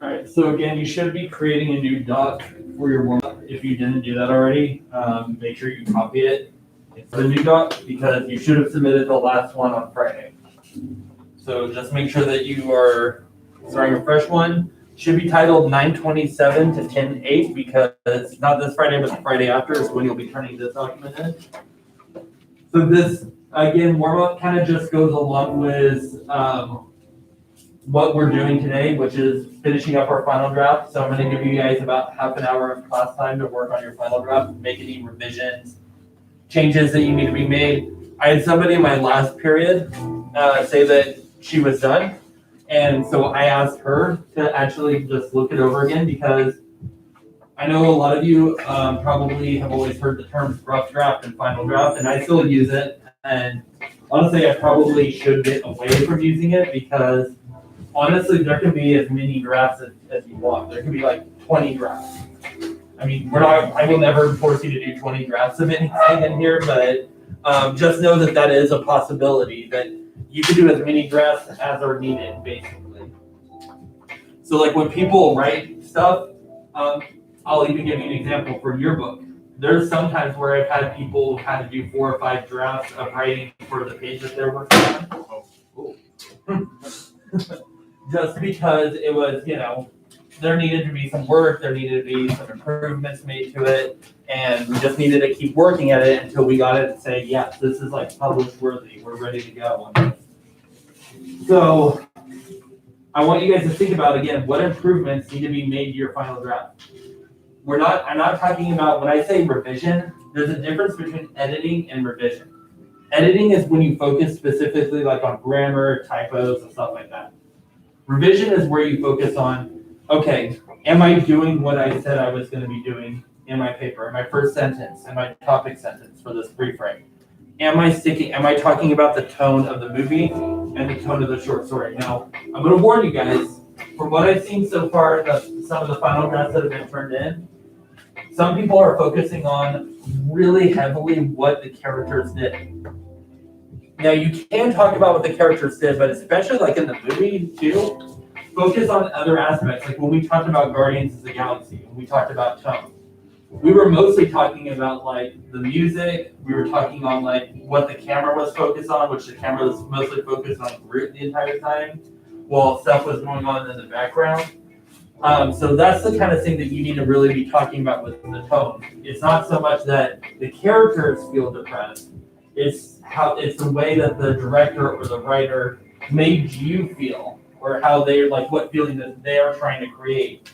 All right, so again, you should be creating a new doc for your warm-up. If you didn't do that already, make sure you copy it. It's the new doc because you should have submitted the last one on Friday. So just make sure that you are starting a fresh one. Should be titled 9/27 to 10/8 because not this Friday, but the Friday after is when you'll be turning this document in. So this, again, warm-up kind of just goes along with what we're doing today, which is finishing up our final draft. So I'm going to give you guys about half an hour of class time to work on your final draft, make any revisions, changes that you need to be made. I had somebody in my last period say that she was done. And so I asked her to actually just look it over again because I know a lot of you probably have always heard the terms rough draft and final draft, and I still use it. And honestly, I probably should get away from using it because honestly, there can be as many drafts as you want. There could be like 20 drafts. I mean, I will never force you to do 20 drafts of anything in here, but just know that that is a possibility, that you can do as many drafts as are needed, basically. So like when people write stuff, I'll even give you an example for your book. There's sometimes where I've had people had to do 4 or 5 drafts of writing for the page that they're working on. Just because it was, there needed to be some work, there needed to be some improvements made to it, and we just needed to keep working at it until we got it and say, yes, this is like published worthy, we're ready to go. So I want you guys to think about, again, what improvements need to be made to your final draft. I'm not talking about, when I say revision, there's a difference between editing and revision. Editing is when you focus specifically like on grammar, typos, and stuff like that. Revision is where you focus on, okay, am I doing what I said I was going to be doing in my paper, in my first sentence, in my topic sentence for this pre-frame? Am I talking about the tone of the movie and the tone of the short story? Now, I'm going to warn you guys, from what I've seen so far, some of the final drafts that have been turned in, some people are focusing on really heavily what the characters did. Now, you can talk about what the characters did, but especially like in the movie too, focus on other aspects. Like when we talked about Guardians of the Galaxy, when we talked about tone, we were mostly talking about like the music. We were talking on like what the camera was focused on, which the camera was mostly focused on Groot the entire time, while stuff was going on in the background. So that's the kind of thing that you need to really be talking about with the tone. It's not so much that the characters feel depressed. It's the way that the director or the writer made you feel, or how they're like what feeling that they are trying to create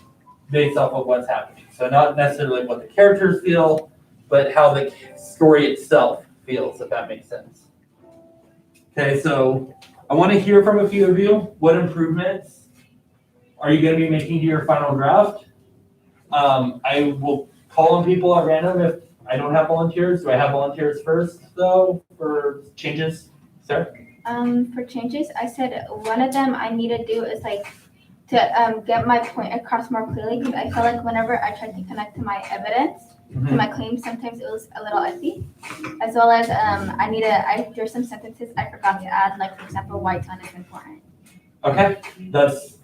based off of what's happening. So not necessarily what the characters feel, but how the story itself feels, if that makes sense. Okay, so I want to hear from a few of you. What improvements are you going to be making to your final draft? I will call on people at random if I don't have volunteers. Do I have volunteers first, though, for changes? Sarah? For changes, I said one of them I need to do is like to get my point across more clearly, because I feel like whenever I tried to connect to my evidence, to my claims, sometimes it was a little iffy. As well as there's some sentences I forgot to add, like for example, why tone is important. Okay,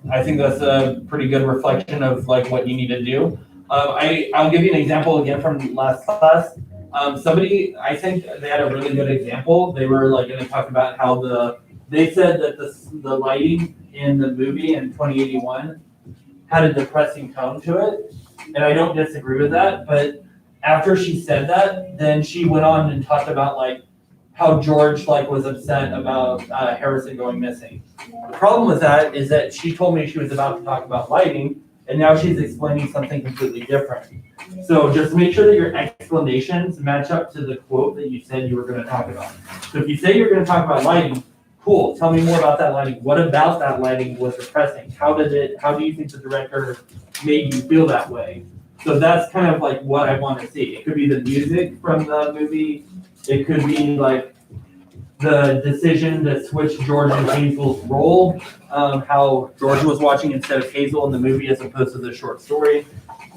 I think that's a pretty good reflection of like what you need to do. I'll give you an example again from last class. Somebody, I think they had a really good example. They were like going to talk about how they said that the lighting in the movie in 2081 had a depressing tone to it. And I don't disagree with that, but after she said that, then she went on and talked about like how George like was upset about Harrison going missing. The problem with that is that she told me she was about to talk about lighting, and now she's explaining something completely different. So just make sure that your explanations match up to the quote that you said you were going to talk about. So if you say you're going to talk about lighting, cool, tell me more about that lighting. What about that lighting was depressing? How do you think the director made you feel that way? So that's kind of like what I want to see. It could be the music from the movie. It could be like the decision to switch George and Hazel's role, how George was watching instead of Hazel in the movie as opposed to the short story.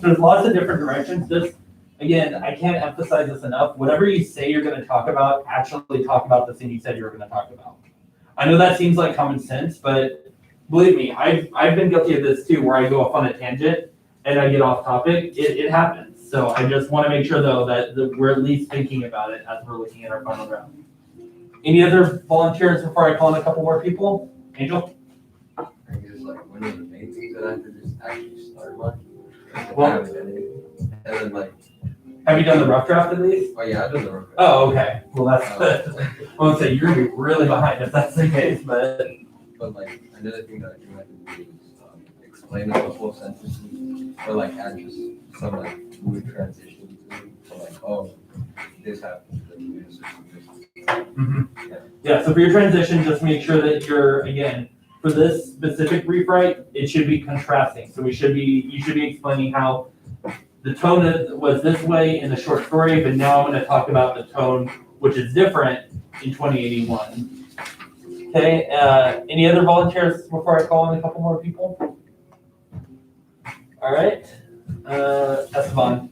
There's lots of different directions. Just, again, I can't emphasize this enough. Whatever you say you're going to talk about, actually talk about the thing you said you were going to talk about. I know that seems like common sense, but believe me, I've been guilty of this too, where I go off on a tangent and I get off topic. It happens. So I just want to make sure though that we're at least thinking about it as we're looking at our final draft. Any other volunteers before I call in a couple more people? Angel? I guess like one of the main things that I have to just actually start on. Well- And then like, Have you done the rough draft at least? oh yeah, I've done the work. Oh, okay. Well, that's good. I would say you're gonna be really behind if that's the case, but But like, another thing that I do have to do is explain a couple of sentences, or like add just some like fluid transitions to it. So like, oh, this happens, then this, yeah. So for your transition, just make sure that you're, again, for this specific rewrite, it should be contrasting. So you should be explaining how the tone was this way in the short story, but now I'm going to talk about the tone which is different in 2081. Okay. Any other volunteers before I call in a couple more people? All right. Esteban.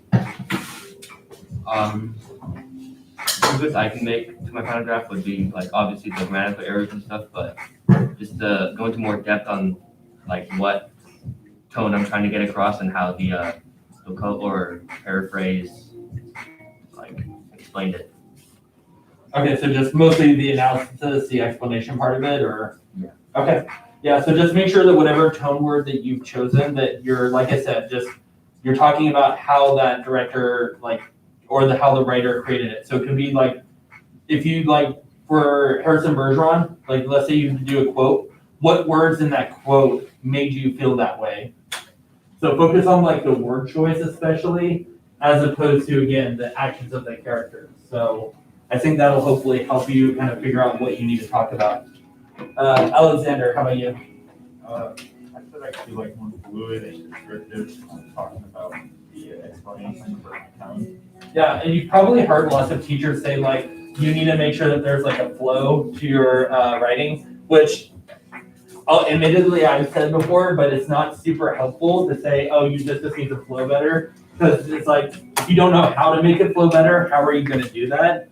Improvements I can make to my final draft would be like obviously the grammatical errors and stuff, but just to go into more depth on like what tone I'm trying to get across and how the quote or paraphrase like explained it. Okay, so just mostly the analysis, the explanation part of it, or? Yeah. Okay, yeah, so just make sure that whatever tone word that you've chosen, that you're, like I said, you're talking about how that director, like, or how the writer created it. So it could be like, if you like, for Harrison Bergeron, like, let's say you do a quote, what words in that quote made you feel that way? So focus on like the word choice especially, as opposed to, again, the actions of the character. So I think that'll hopefully help you kind of figure out what you need to talk about. Alexander, how about you? I said I could be like more fluid and descriptive talking about the explanation for my tone. Yeah, and you've probably heard lots of teachers say like, you need to make sure that there's like a flow to your writing, which admittedly I've said before, but it's not super helpful to say, oh, this needs to flow better. Because it's like, if you don't know how to make it flow better, how are you gonna do that?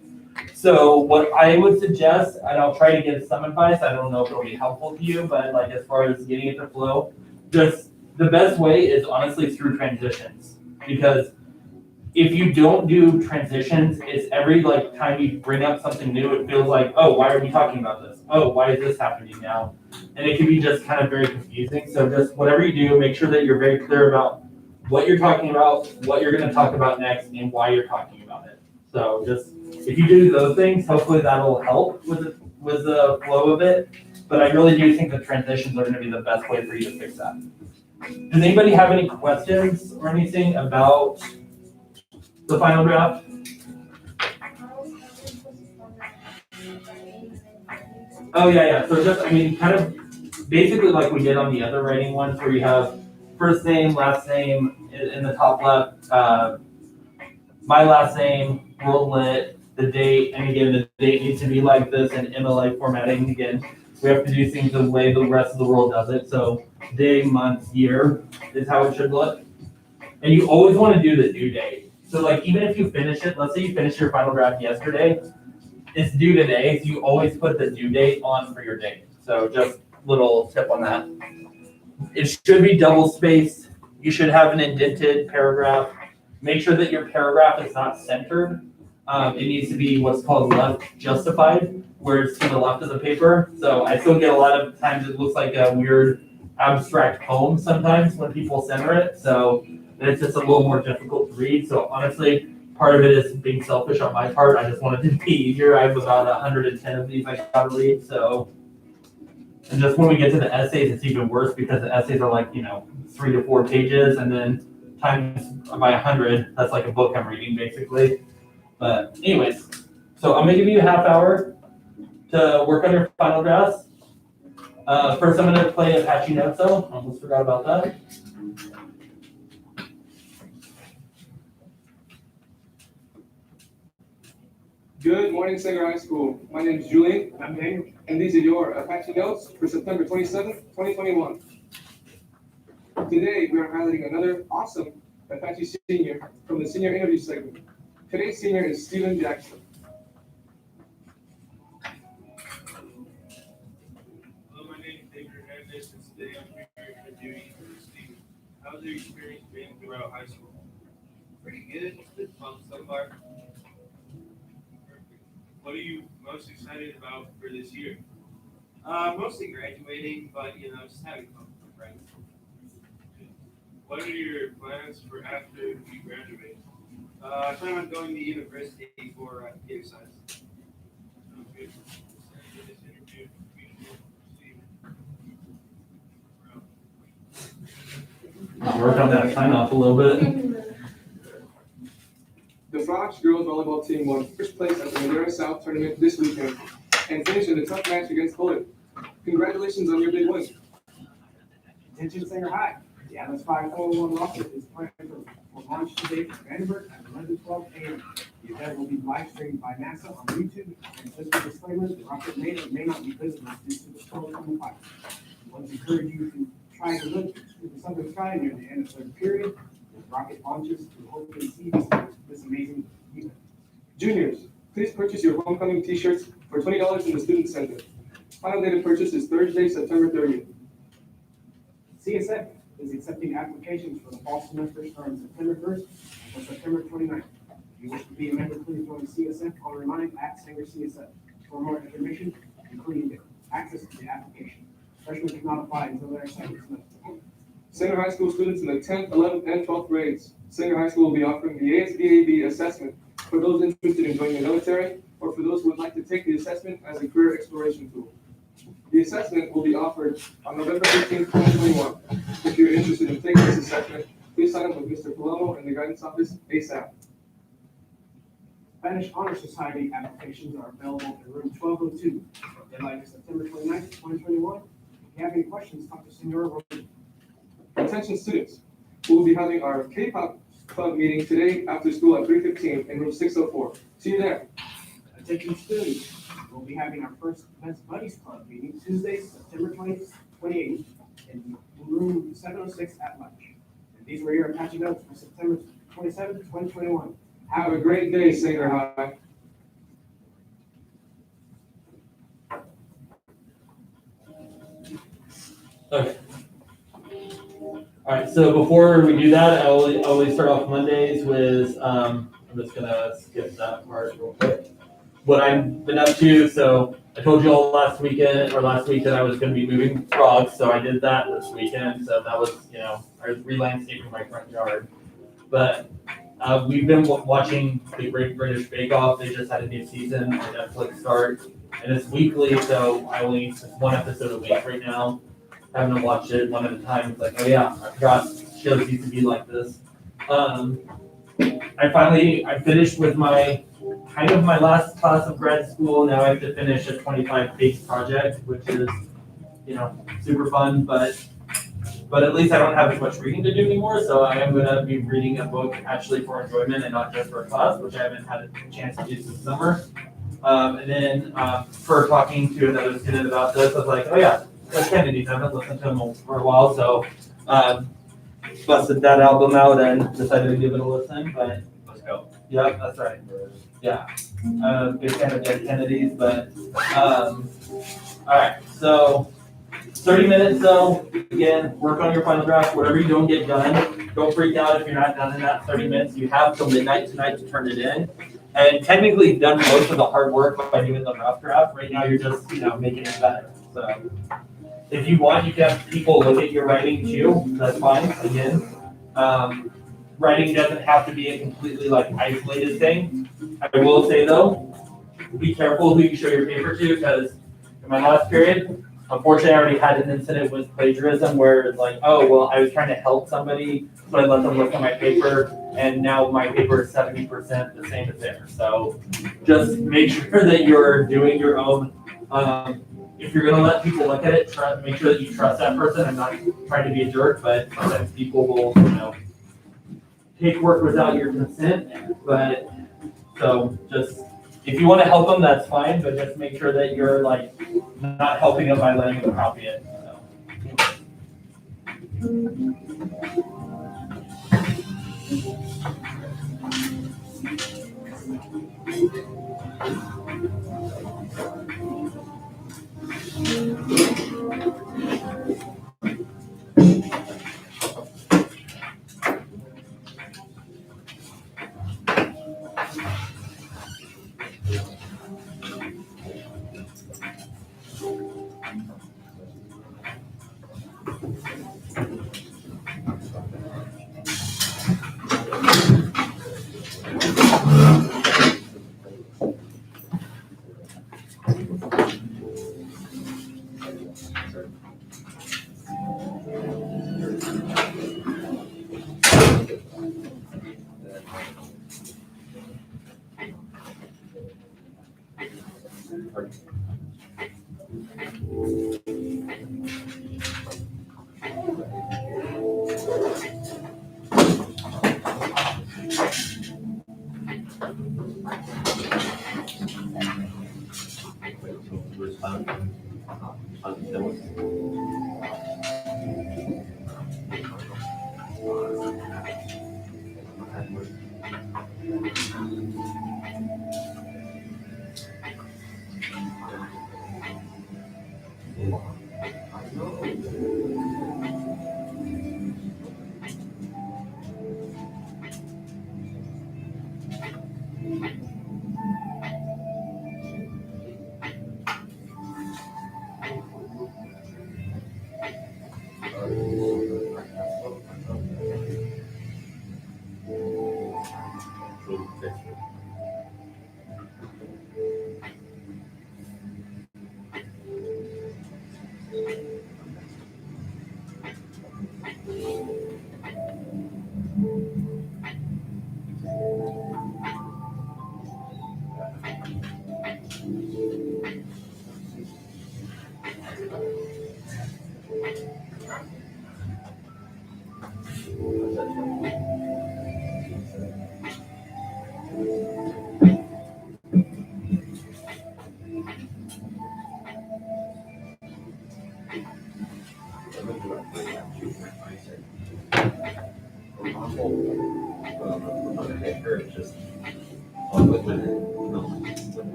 So what I would suggest, and I'll try to give some advice, I don't know if it'll be helpful to you, but like as far as getting it to flow, just the best way is honestly through transitions. Because if you don't do transitions, it's every like time you bring up something new, it feels like, oh, why are we talking about this? Oh, why is this happening now? And it can be just kind of very confusing. So just whatever you do, make sure that you're very clear about what you're talking about, what you're gonna talk about next, and why you're talking about it. So just, if you do those things, hopefully that'll help with the flow of it. But I really do think the transitions are gonna be the best way for you to fix that. Does anybody have any questions or anything about the final draft? Oh, yeah. So just, I mean, kind of basically like we did on the other writing ones where you have first name, last name in the top left, my last name, world lit, the date, and again, the date needs to be like this in MLA formatting. Again, we have to do things the way the rest of the world does it. So day, month, year is how it should look. And you always want to do the due date. So like, even if you finish it, let's say you finished your final draft yesterday, it's due today, so you always put the due date on for your date. So just little tip on that. It should be double spaced. You should have an indented paragraph. Make sure that your paragraph is not centered. It needs to be what's called left justified, where it's to the left of the paper. So I still get a lot of times it looks like a weird abstract poem sometimes when people center it. So it's just a little more difficult to read. So honestly, part of it is being selfish on my part. I just wanted it to be easier. I have about 110 of these I gotta read. So, and just when we get to the essays, it's even worse because the essays are like, 3 to 4 pages, and then times by 100, that's like a book I'm reading basically. But anyways, so I'm gonna give you a half hour to work on your final drafts. First, I'm gonna play Apache Notso. Almost forgot about that. Good morning, Sanger High School. My name is Julian. I'm Daniel. And these are your Apache Notes for September 27th, 2021. Today, we are highlighting another awesome Apache senior from the senior interview segment. Today's senior is Steven Jackson. Hello, my name is David Hernandez, and today How's your experience been throughout high school? Pretty good. It's fun so far. Perfect. What are you most excited about for this year? Mostly graduating, but just having fun with my friends. What are your plans for after you graduate? I plan on going to university for computer science. Sounds good. In this interview, we will see. Work on that sign off a little bit. The Frogs girls volleyball team won first place at the Madera South tournament this weekend and finished in a tough match against Bullet. Congratulations on your big win. Attention Sanger High. The Atlas 541 rocket is planned for launch today from Vandenberg at 11:12 a.m. The event will be live streamed by NASA on YouTube. And just a disclaimer, the rocket may or may not be visible due to the control from the pilot. We want to encourage you to try to look to the southern sky near the end of third period. The rocket launches to hopefully see this amazing event. Juniors, please purchase your homecoming t-shirts for $20 in the Student Center. Final date of purchase is Thursday, September 30th. CSF is accepting applications for the fall semester starting September 1st or September 29th. If you wish to be a member, please join CSF online at Sanger CSF. For more information, including the access to the application. Freshmen cannot apply until their second semester. Sanger High School students in the 10th, 11th, and 12th grades. Sanger High School will be offering the ASVAB assessment for those interested in joining the military or for those who would like to take the assessment as a career exploration tool. The assessment will be offered on November 15th, 2021. If you're interested in taking this assessment, please sign up with Mr. Palomo in the guidance office ASAP. Spanish Honor Society applications are available in room 1202. Deadline is September 29th, 2021. If you have any questions, talk to Senora Rossi. Attention students, we will be having our K-pop club meeting today after school at 3:15 in room 604. See you there. Attention students, we'll be having our first Best Buddies Club meeting Tuesday, September 28th in room 706 at lunch. And these were your Apache notes for September 27th, 2021. Have a great day, Sanger High. Okay. All right, so before we do that, I always start off Mondays with, I'm just gonna skip that part real quick. What I've been up to, so I told you all last week that I was gonna be moving frogs, so I did that this weekend. So that was, I was re-landscaping my front yard. But we've been watching the Great British Bake Off. They just had a new season on Netflix start, and it's weekly, so I only it's one episode a week right now. Having to watch it one at a time. It's like, oh yeah, I forgot shows used to be like this. I finished with my last class of grad school. Now I have to finish a 25-page project, which is, super fun, but at least I don't have as much reading to do anymore. So I am gonna be reading a book actually for enjoyment and not just for class, which I haven't had a chance to do since summer. And then for talking to another student about this, I was like, oh yeah, the Kennedys. I haven't listened to them for a while, so busted that album out and decided to give it a listen. But Let's go. yeah, that's right. Yeah, big fan of Dead Kennedys, but all right. So 30 minutes though. Again, work on your final draft. Whatever you don't get done, don't freak out if you're not done in that 30 minutes. You have till midnight tonight to turn it in. And technically done most of the hard work by doing the rough draft. Right now you're just, making it better. So if you want, you can have people look at your writing too. That's fine. Again, writing doesn't have to be a completely isolated thing. I will say though, be careful who you show your paper to, because in my last period, unfortunately, I already had an incident with plagiarism where it's like, oh, well, I was trying to help somebody, so I let them look at my paper, and now my paper is 70% the same as theirs. So just make sure that you're doing your own. If you're gonna let people look at it, make sure that you trust that person. I'm not trying to be a jerk, but sometimes people will, take work without your consent. But so just if you want to help them, that's fine. But just make sure that you're not helping them by letting them copy it.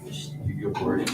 Just with your wording.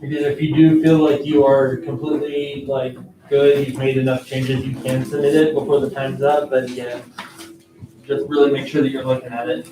Because if you do feel like you are completely like good, you've made enough changes, you can submit it before the time's up, but again, just really make sure that you're looking at it.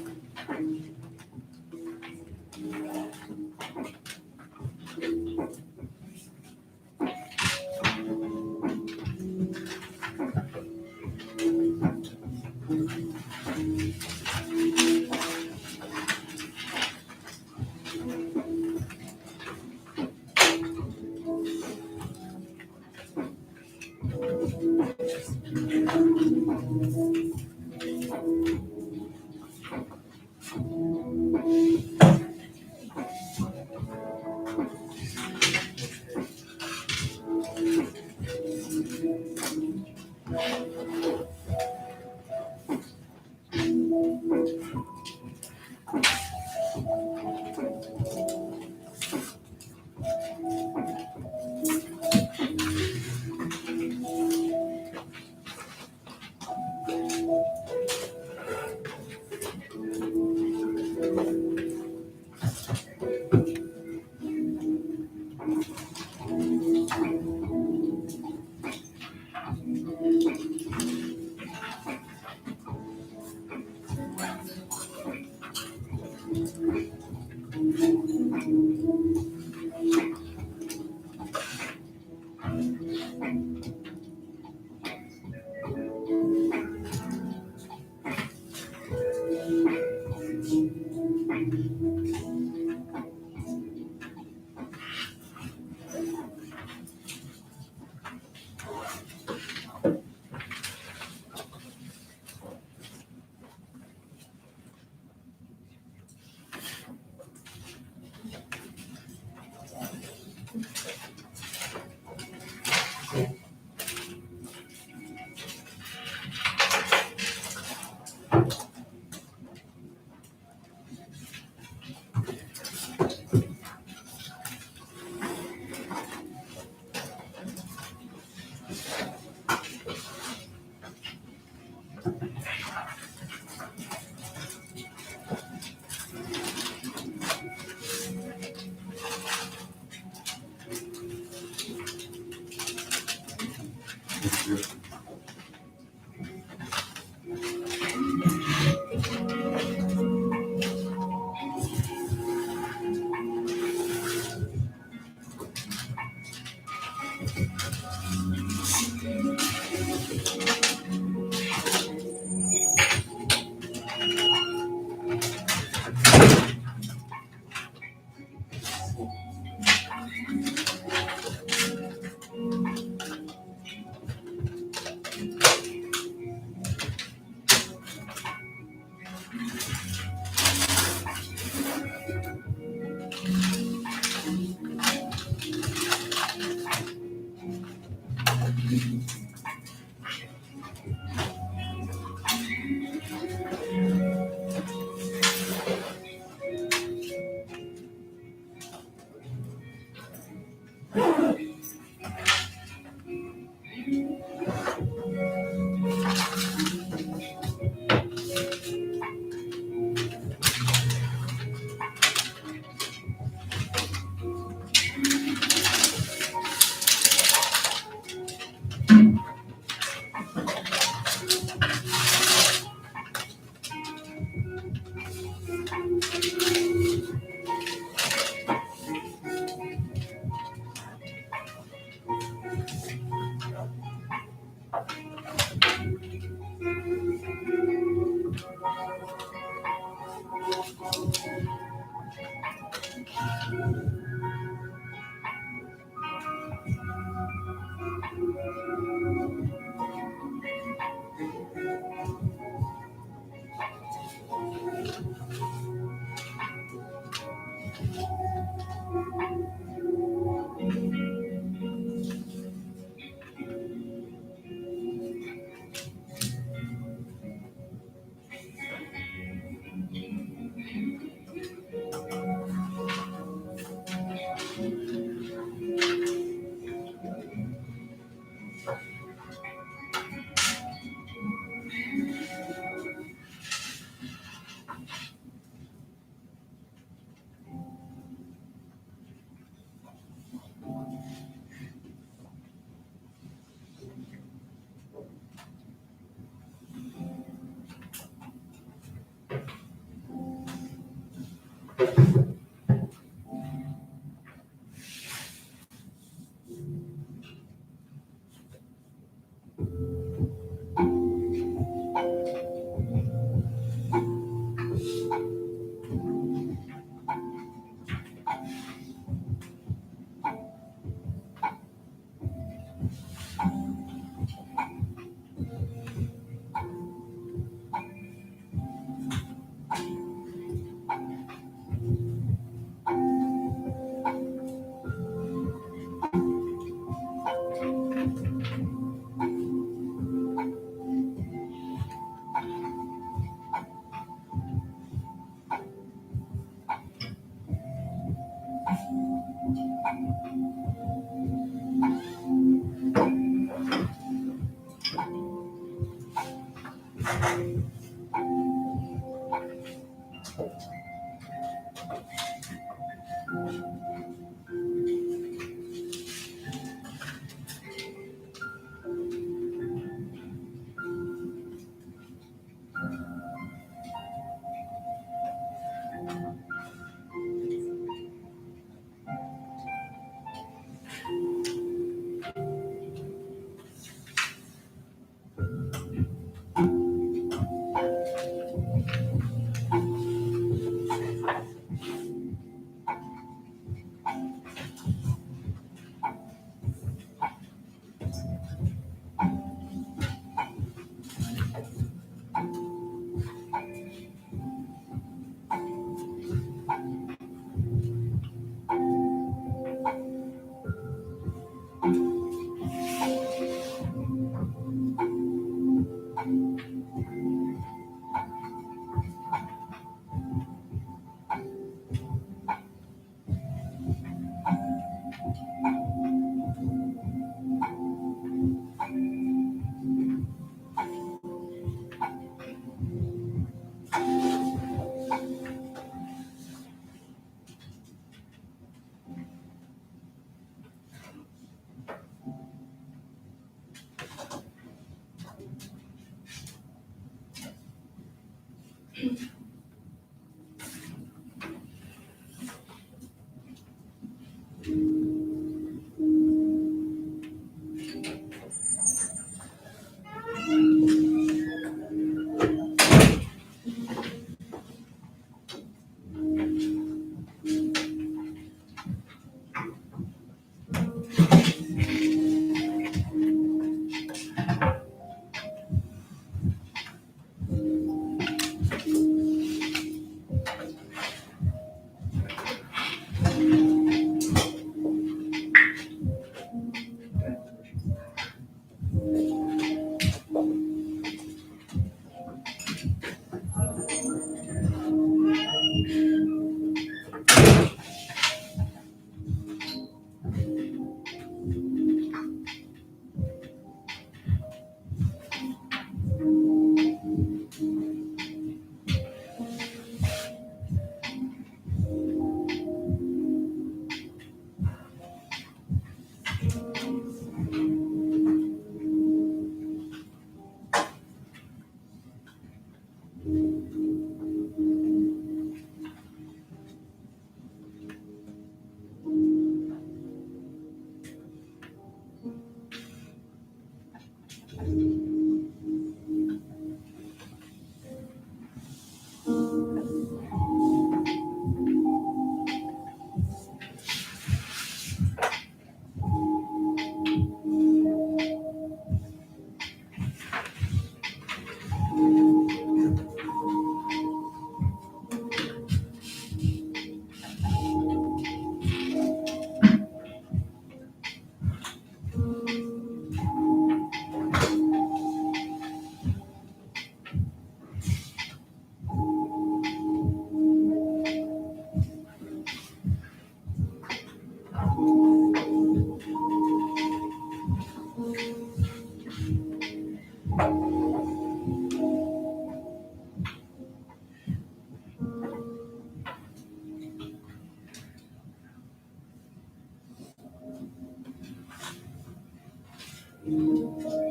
Alright,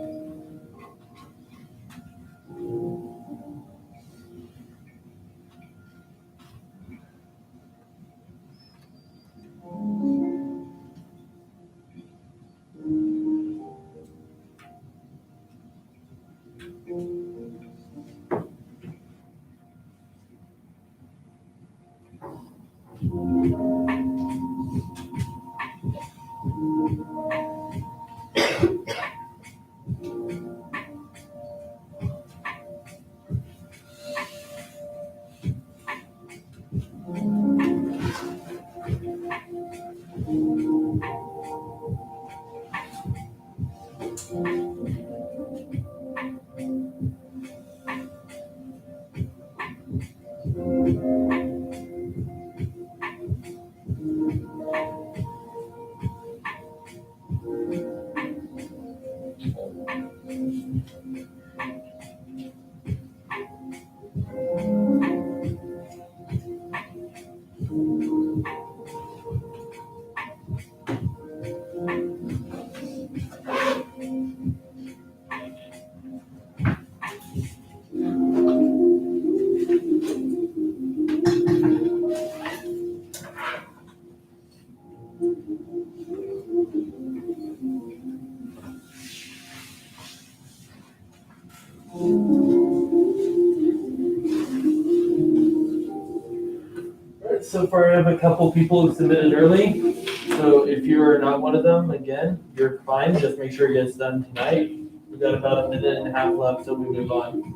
so far I have a couple people who submitted early. So if you're not one of them, again, you're fine. Just make sure it gets done tonight. We've got about a minute and a half left, so we move on.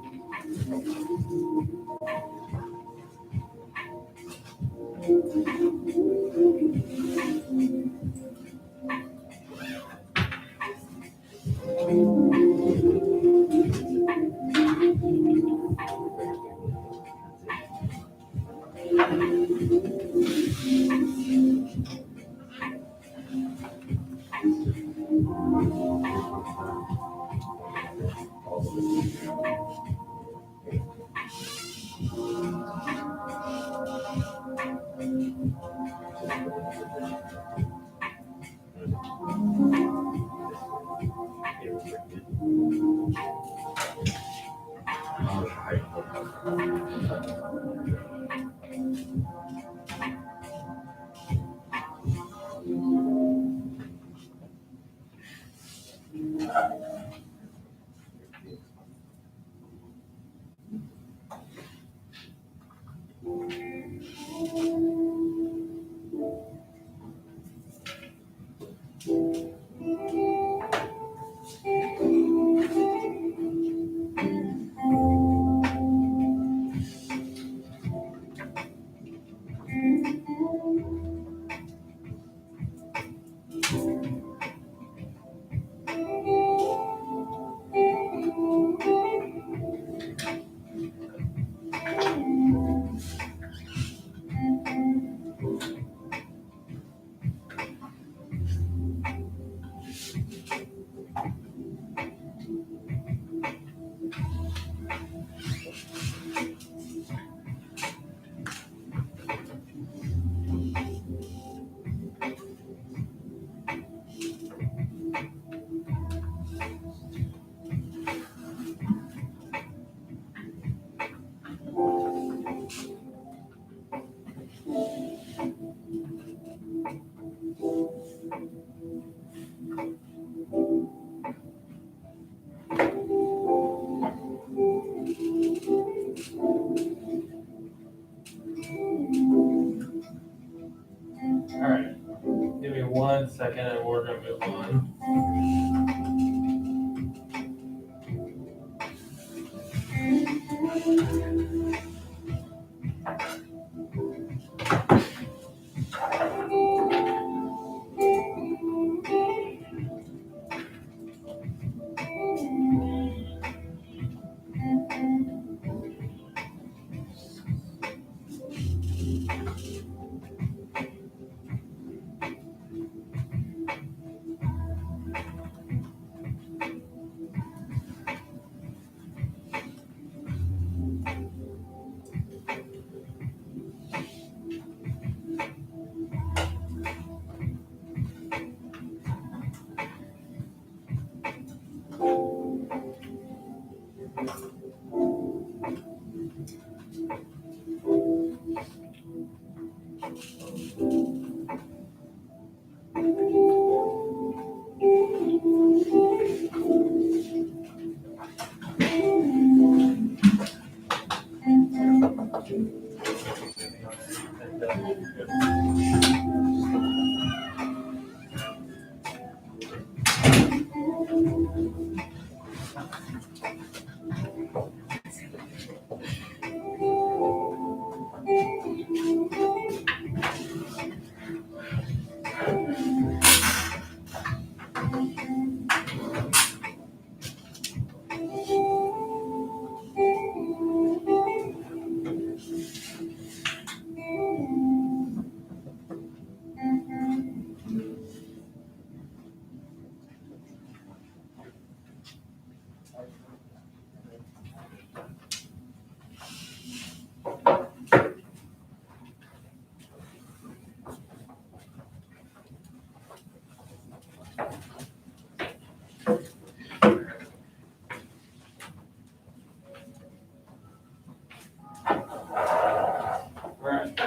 Alright.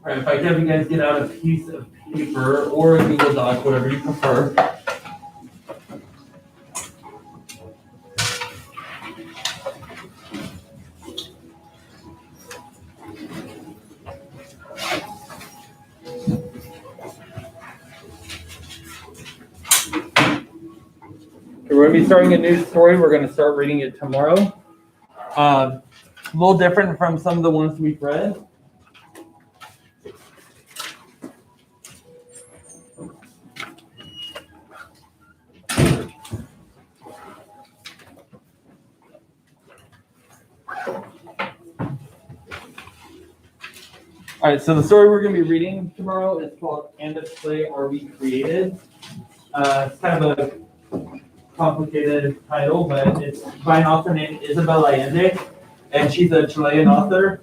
Alright, if I can have you guys get out a piece of paper or a Google Doc, whatever you prefer. We're going to be starting a new story. We're going to start reading it tomorrow. A little different from some of the ones we've read. All right, so the story we're going to be reading tomorrow is called "And If Play Are We Created?" It's kind of a complicated title, but it's by an author named Isabel Allende, and she's a Chilean author.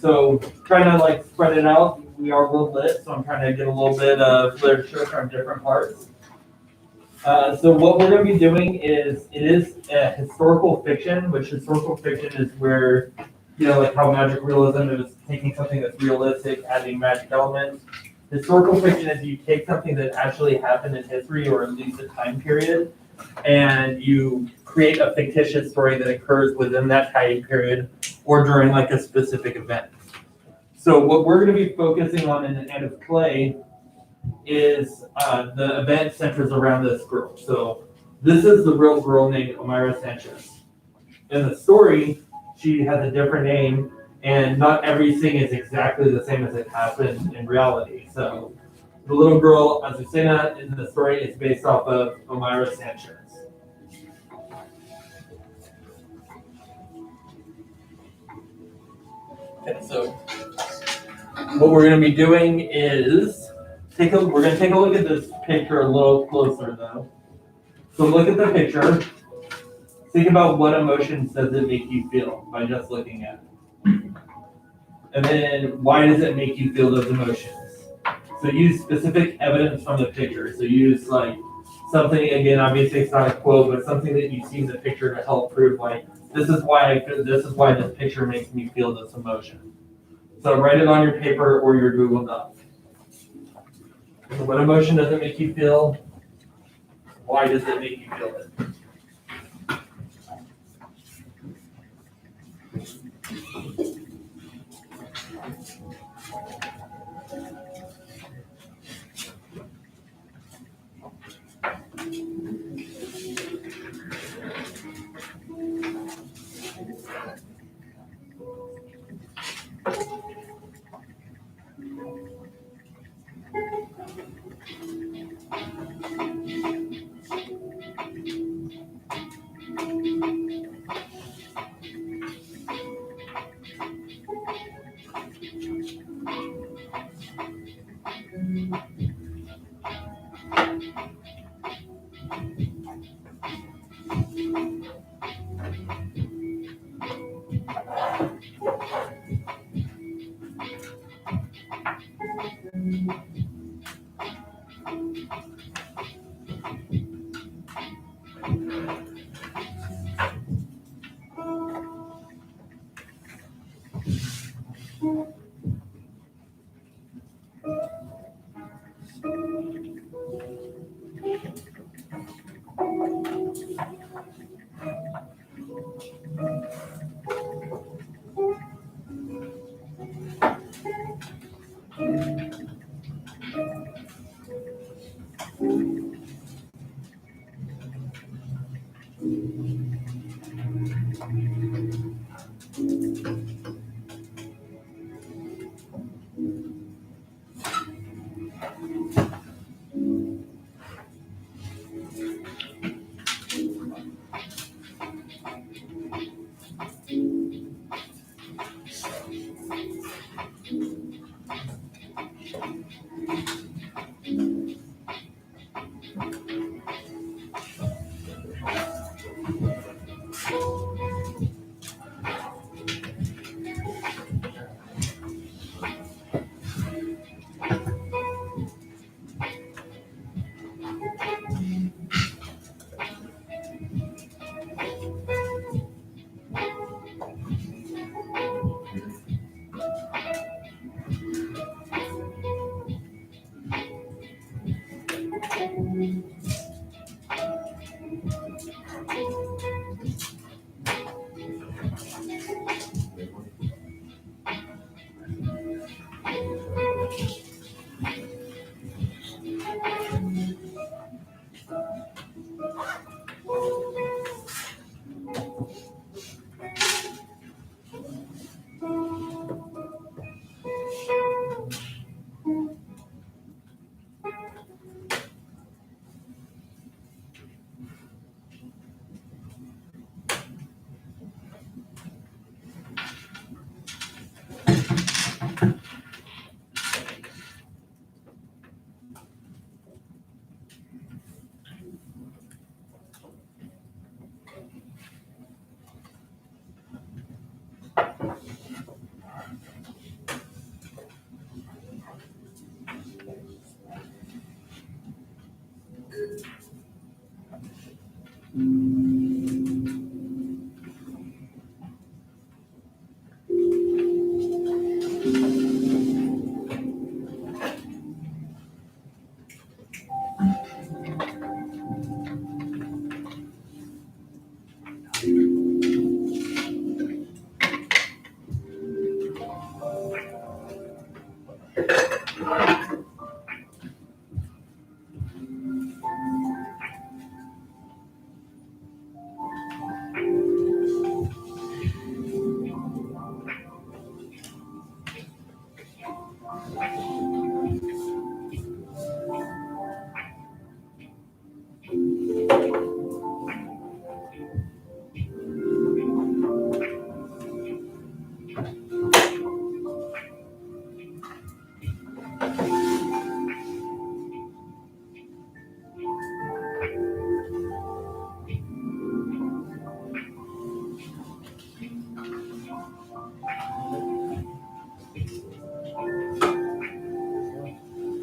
So trying to like spread it out. We are world lit, so I'm trying to get a little bit of literature from different parts. So what we're going to be doing is, it is a historical fiction, which historical fiction is where, you know, like how magic realism is taking something that's realistic, adding magic elements. Historical fiction is you take something that actually happened in history, or at least a time period, and you create a fictitious story that occurs within that time period or during like a specific event. So what we're going to be focusing on in the End of Play is the event centers around this girl. So this is the real girl named Omaira Sanchez. In the story, she has a different name, and not everything is exactly the same as it happened in reality. So the little girl, Azucena, in the story is based off of Omaira Sanchez. Okay, so what we're going to be doing is we're going to take a look at this picture a little closer though. So look at the picture. Think about what emotions does it make you feel by just looking at it. And then why does it make you feel those emotions? So use specific evidence from the picture. So use like something, again, obviously it's not a quote, but something that you see in the picture to help prove like, this is why this picture makes me feel this emotion. So write it on your paper or your Google Doc. So what emotion does it make you feel? Why does it make you feel it?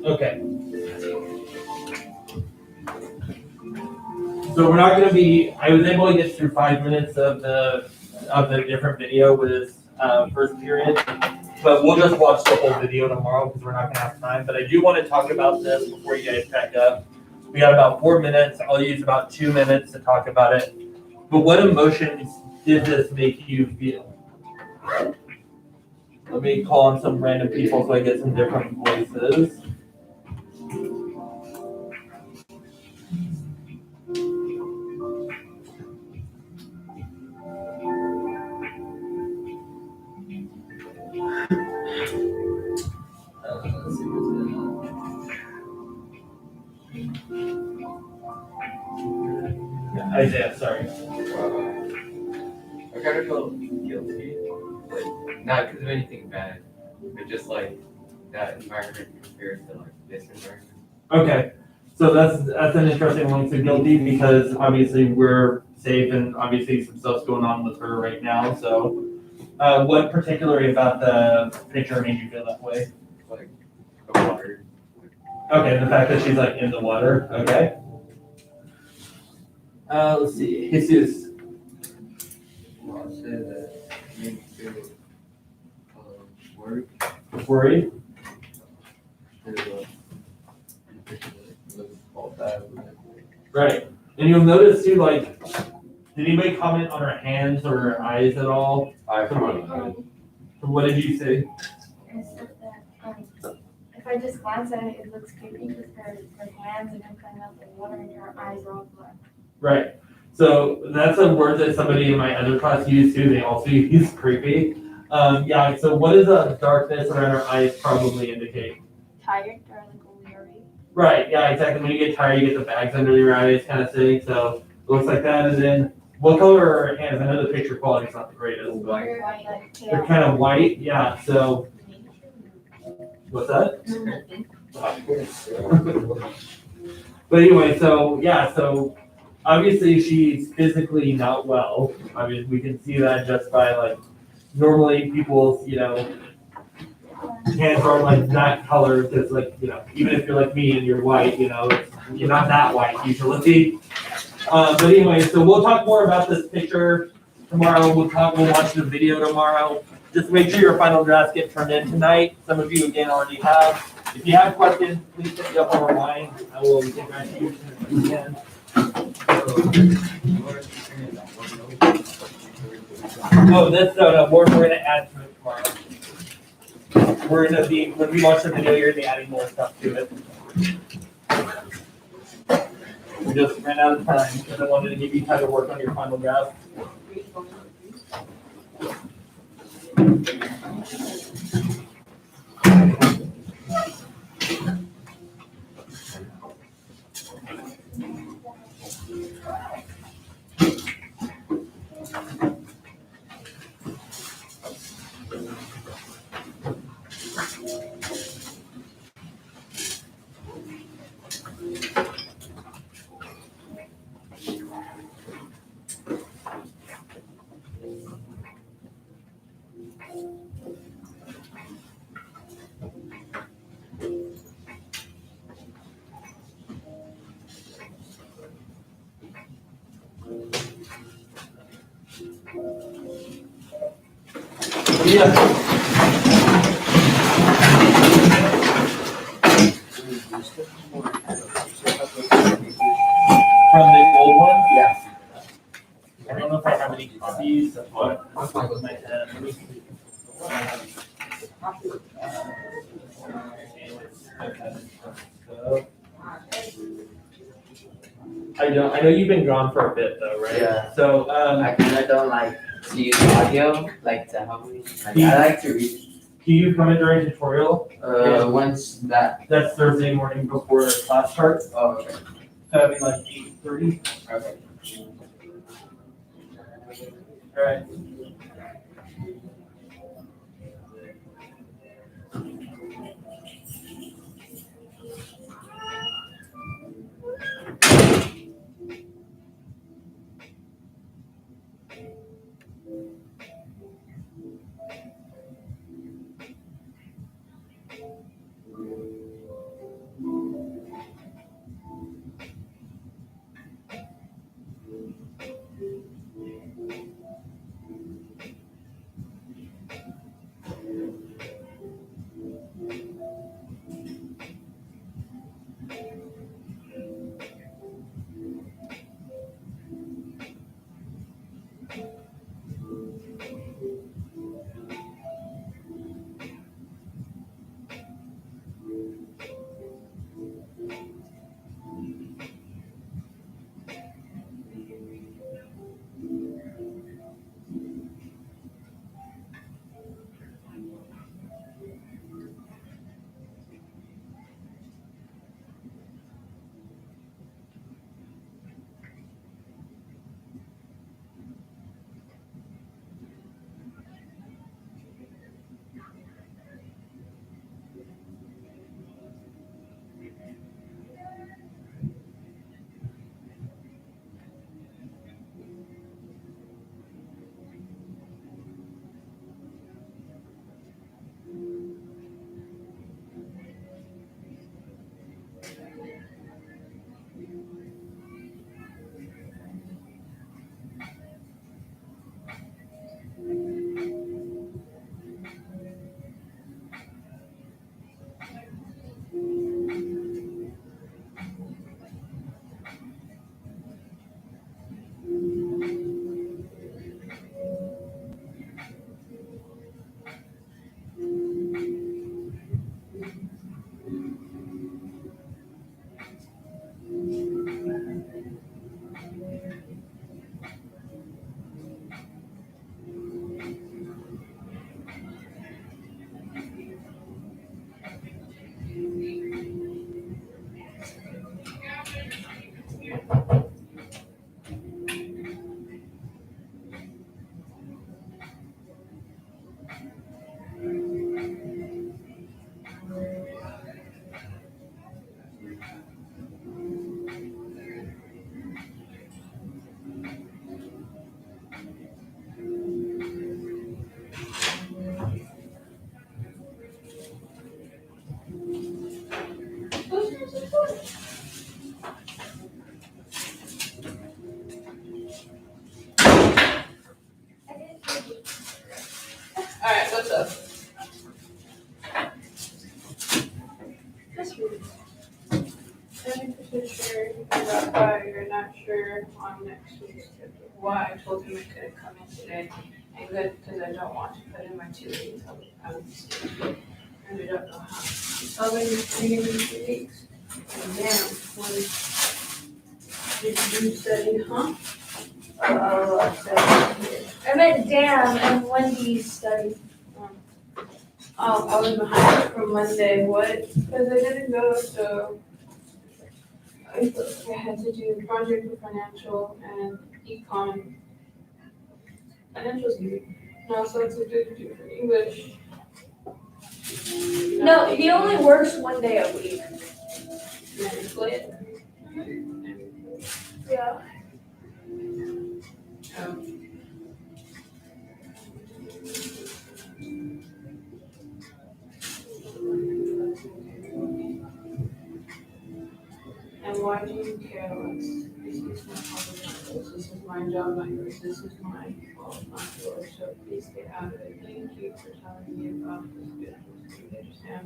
Okay. So we're not gonna be, I was able to get through 5 minutes of the different video with this, first period. But we'll just watch the whole video tomorrow because we're not gonna have time. But I do wanna talk about this before you guys pack up. We got about 4 minutes. I'll use about 2 minutes to talk about it. But what emotions did this make you feel? Let me call on some random people so I get some different voices. Let's see what's Isaiah, sorry. I kind of felt guilty, like, not because of anything bad, but just like that environment compared to like this environment. Okay, so that's an interesting one. So guilty because obviously we're safe and obviously some stuff's going on with her right now. So, what particularly about the picture made you feel that way? Like the water. Okay, the fact that she's like in the water. Okay. Let's see. Jesus. I'll say that made me feel worried. Worried. Right. And you'll notice too, like, did anybody comment on her hands or her eyes at all? I probably. What did you say? I said that, if I just glance at it, it looks creepy because her hands are coming out the water and her eyes are all black. Right. So that's a word that somebody in my other class used too. They also use creepy. Yeah, so what does a darkness around her eyes probably indicate? Tired or like weary. Right, yeah, exactly. When you get tired, you get the bags under your eyes kind of thing. So it looks like that. And then what color are her hands? I know the picture quality is not the greatest. White, like They're kind of white, yeah. So What's that? But anyway, so yeah, so obviously she's physically not well. I mean, we can see that just by like, normally people's, hands are like that color, because like, even if you're like me and you're white, you're not that white usually. But anyway, so we'll talk more about this picture tomorrow. We'll watch the video tomorrow. Just make sure your final drafts get turned in tonight. Some of you again already have. If you have questions, please hit me up on the line. I will get back to you as soon as we can. Oh, no, we're gonna add to it tomorrow. We're gonna be, when we watch the video, you're gonna be adding more stuff to it. We just ran out of time, because I wanted to give you time to work on your final draft. Yeah. From the old one? Yeah. I don't know if I have any copies of what, off the top of my head. Let me see. I know you've been gone for a bit though, right? Yeah. So, I kinda don't like to use audio, like to help me. Like, I like to read. can you come in during tutorial? Once that, That's Thursday morning before class starts. oh, okay, That'd be like 8:30. okay. All right. next week. 70% sure you can drop by, you're not sure on next week's schedule. Why? I told him I couldn't come in today. And good, because I don't want to put in my 2 weeks. And I don't know how. I'll be in 2 weeks. And damn, when did you study, huh? I studied. I meant damn, and when do you study? Oh, I was behind from Monday. What? Because I didn't go, so I had to do project with financial and econ. Financial's easy. No, so it's a good do for English. No, he only works 1 day a week. Split. Yeah. And why do you care less? This is my conversation. This is my job, not yours. This is my fault, not yours. So please get out of it. Thank you for telling me about this business. You understand?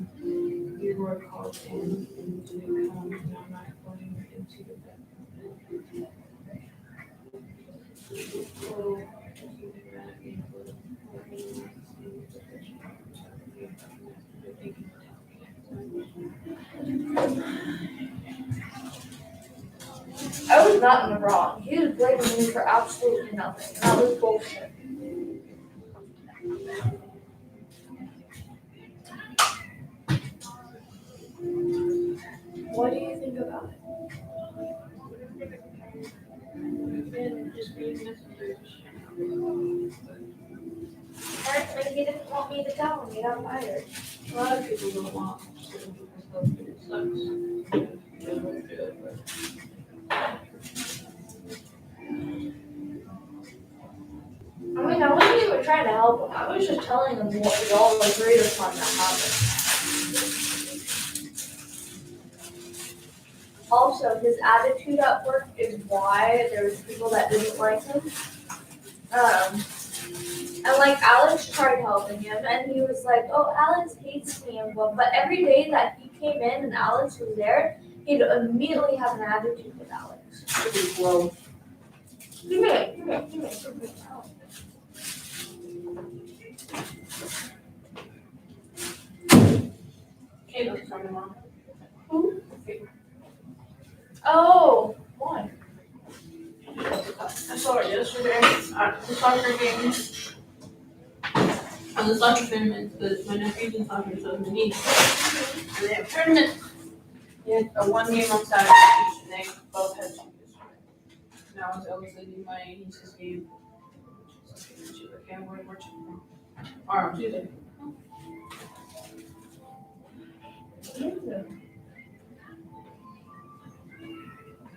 You were called in and didn't come, and I'm not going into the bedroom. So, you did that, you I was not in the wrong. He was blaming me for absolutely nothing. That was bullshit. What do you think about it? just being messengers. Apparently he didn't want me to tell him he got fired. A lot of people don't want certain people's stuff, but it sucks. They don't do it, but I mean, I wasn't even trying to help him. I was just telling him what we all agreed upon that happened. Also, his attitude at work is why there was people that didn't like him. And like Alex tried helping him, and he was like, "Oh, Alex hates me," and but every day that he came in and Alex was there, he'd immediately have an attitude with Alex. whoa. Come here, come here, come here, come here. Caitlin's coming on. Who? Oh, why? I saw it yesterday at the soccer game. On the soccer tournament, because my nephew's in soccer, so is my niece. And they have a tournament. They had a 1 game on Saturday each, and they both had two yesterday. Now it's obviously my niece's game. She's like, okay, we're tomorrow. Or on Tuesday.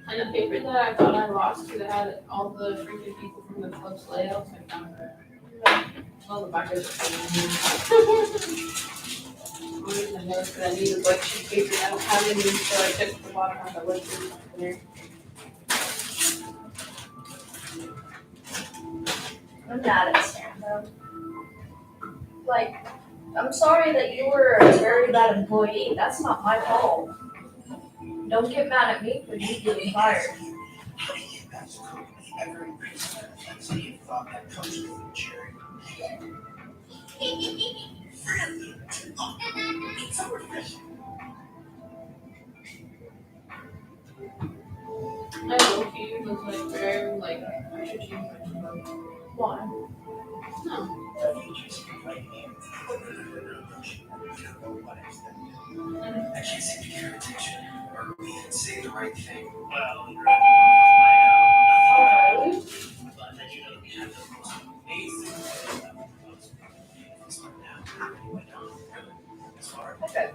And the paper that I thought I lost, because it had all the freaking people from the club's layouts, I found it. All the backers are coming in. I noticed that I needed like sheet paper, I don't have any, so I took the bottom of the list and stuff in there. I'm mad at Sam though. Like, I'm sorry that you were a very bad employee. That's not my fault. Don't get mad at me for you getting fired. I low-key was like very like, I should change my number. Why? No. I can't seem to get her attention or even say the right thing. Well, Really? but that you know we have the most amazing now. Went on as far as Okay.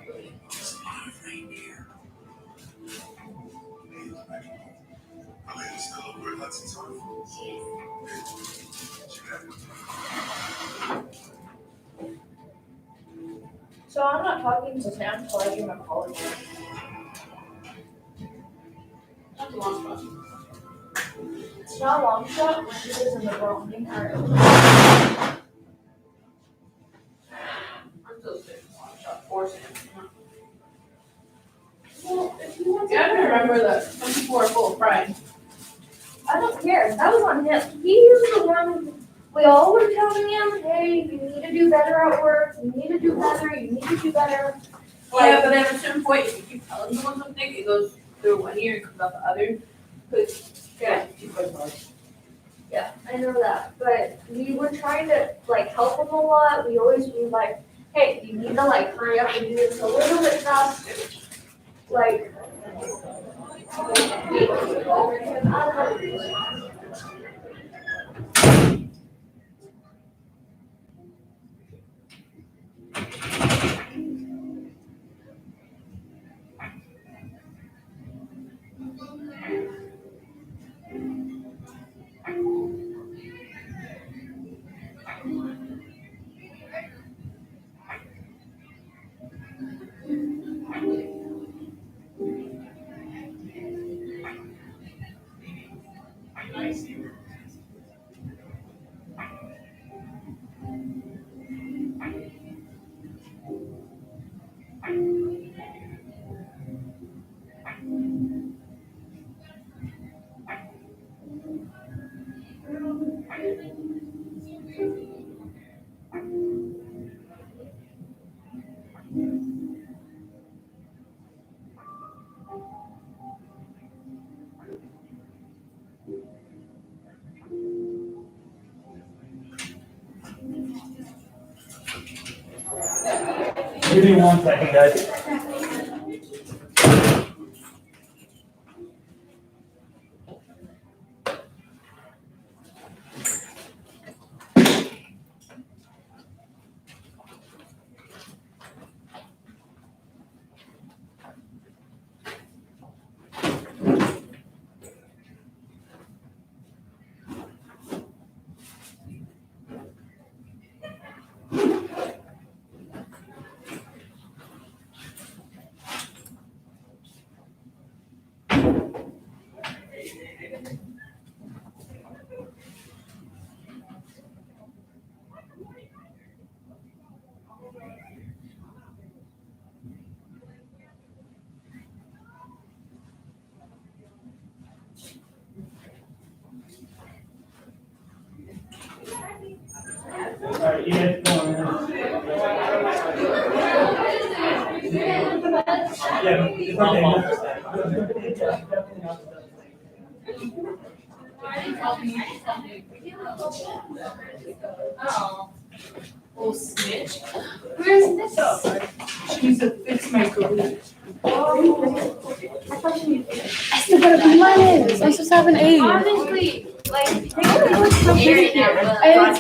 it's not right here. So I'm not talking to Sam until I give him an apology. That's a long shot. It's not a long shot when he was in the wrong entirely. I'm still saying long shot for Sam. friend. I don't care. That was on him. He was the one. We all were telling him, hey, you need to do better at work. You need to do better. You need to do better. Yeah, but at a certain point, if you keep telling someone something, it goes through one ear and comes out the other. Yeah. Yeah, I know that. But we were trying to like help him a lot. We always be like, hey, you need to like hurry up and do this a little bit faster. Like. Give me 1 second, guys. Alright, you guys go on. Yeah, it's Oh. Oh, snitch. Where's this? She's a fix maker. I still gotta be mine. I'm supposed to have an A. Honestly, like, And it's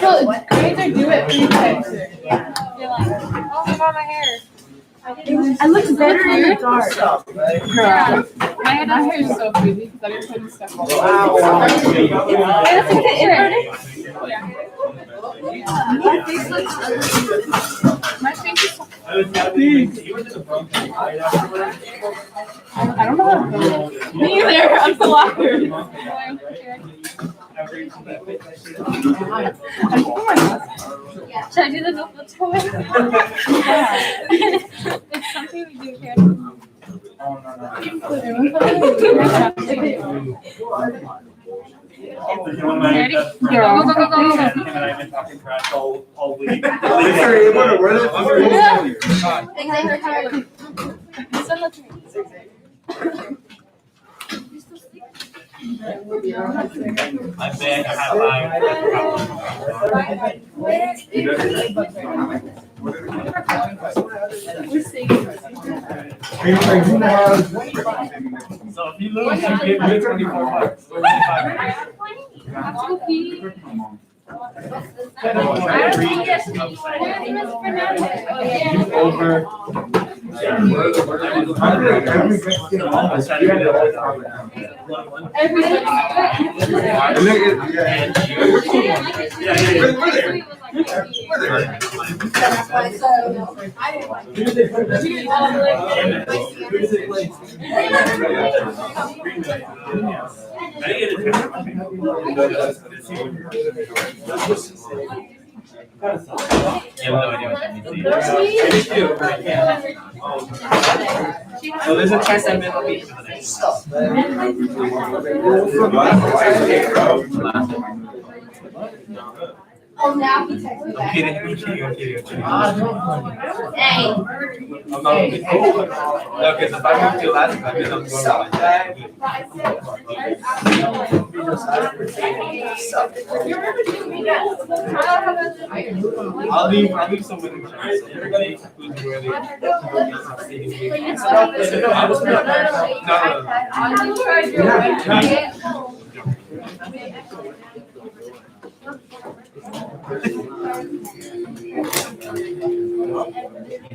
well, grades are due at 3 times. You're like, oh my god, my hair. I look better in the dark. Yeah. My hair is so pretty because I've been putting stuff on. my face looks ugly. My face is so I was happy. You were just a broken eye afterwards. I don't know how to do it. Me either. I'm so awkward. Should I do the notebook for me? It's something we do here. Ready? Go, go, go, go, go. Him and I have been talking trash all week. I'm saying I have So if you lose, you get me $24. Over. Yeah, have no idea what that means. So there's a chance I'm gonna be for the next. Oh, now he texts me I'm back. kidding. Dang. I'm not looking forward. No, because if I move to Alaska, I mean, I'm going I'll leave someone in charge. Everybody who's really. You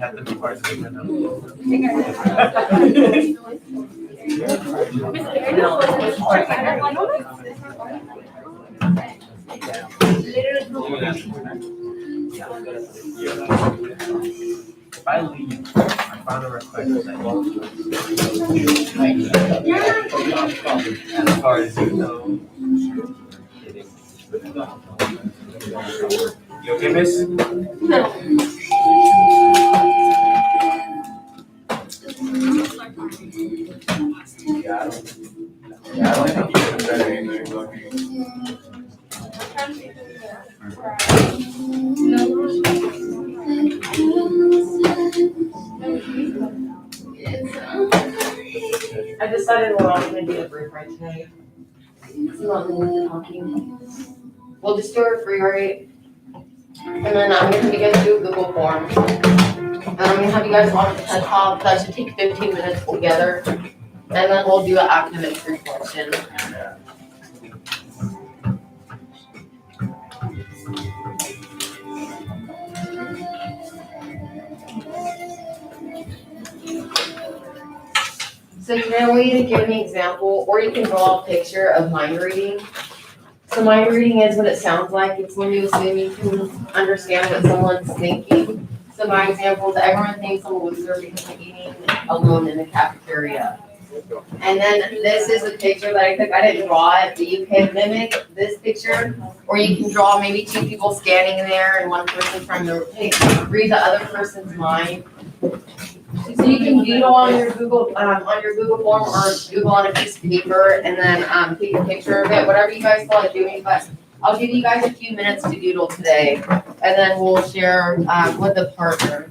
have to be part of it now. If I leave, I found a request that as far as you know. You okay, miss? I decided we're all gonna do a brief right tonight. It's not really talking. We'll just do a free rate. And then I'm gonna have you guys do a Google form. And I'm gonna have you guys watch a TED Talk. That should take 15 minutes together. And then we'll do an academic reflection. So you're gonna want you to give me an example, or you can draw a picture of mind reading. So mind reading is what it sounds like. It's when you assume you can understand what someone's thinking. So my example is everyone thinks I'm a loser because I'm eating alone in the cafeteria. And then this is a picture that I took. I didn't draw it, but you can mimic this picture, or you can draw maybe two people standing there and one person trying to read the other person's mind. So you can doodle on your Google form or Google on a piece of paper and then take a picture of it, whatever you guys feel like doing. But I'll give you guys a few minutes to doodle today, and then we'll share with the partner.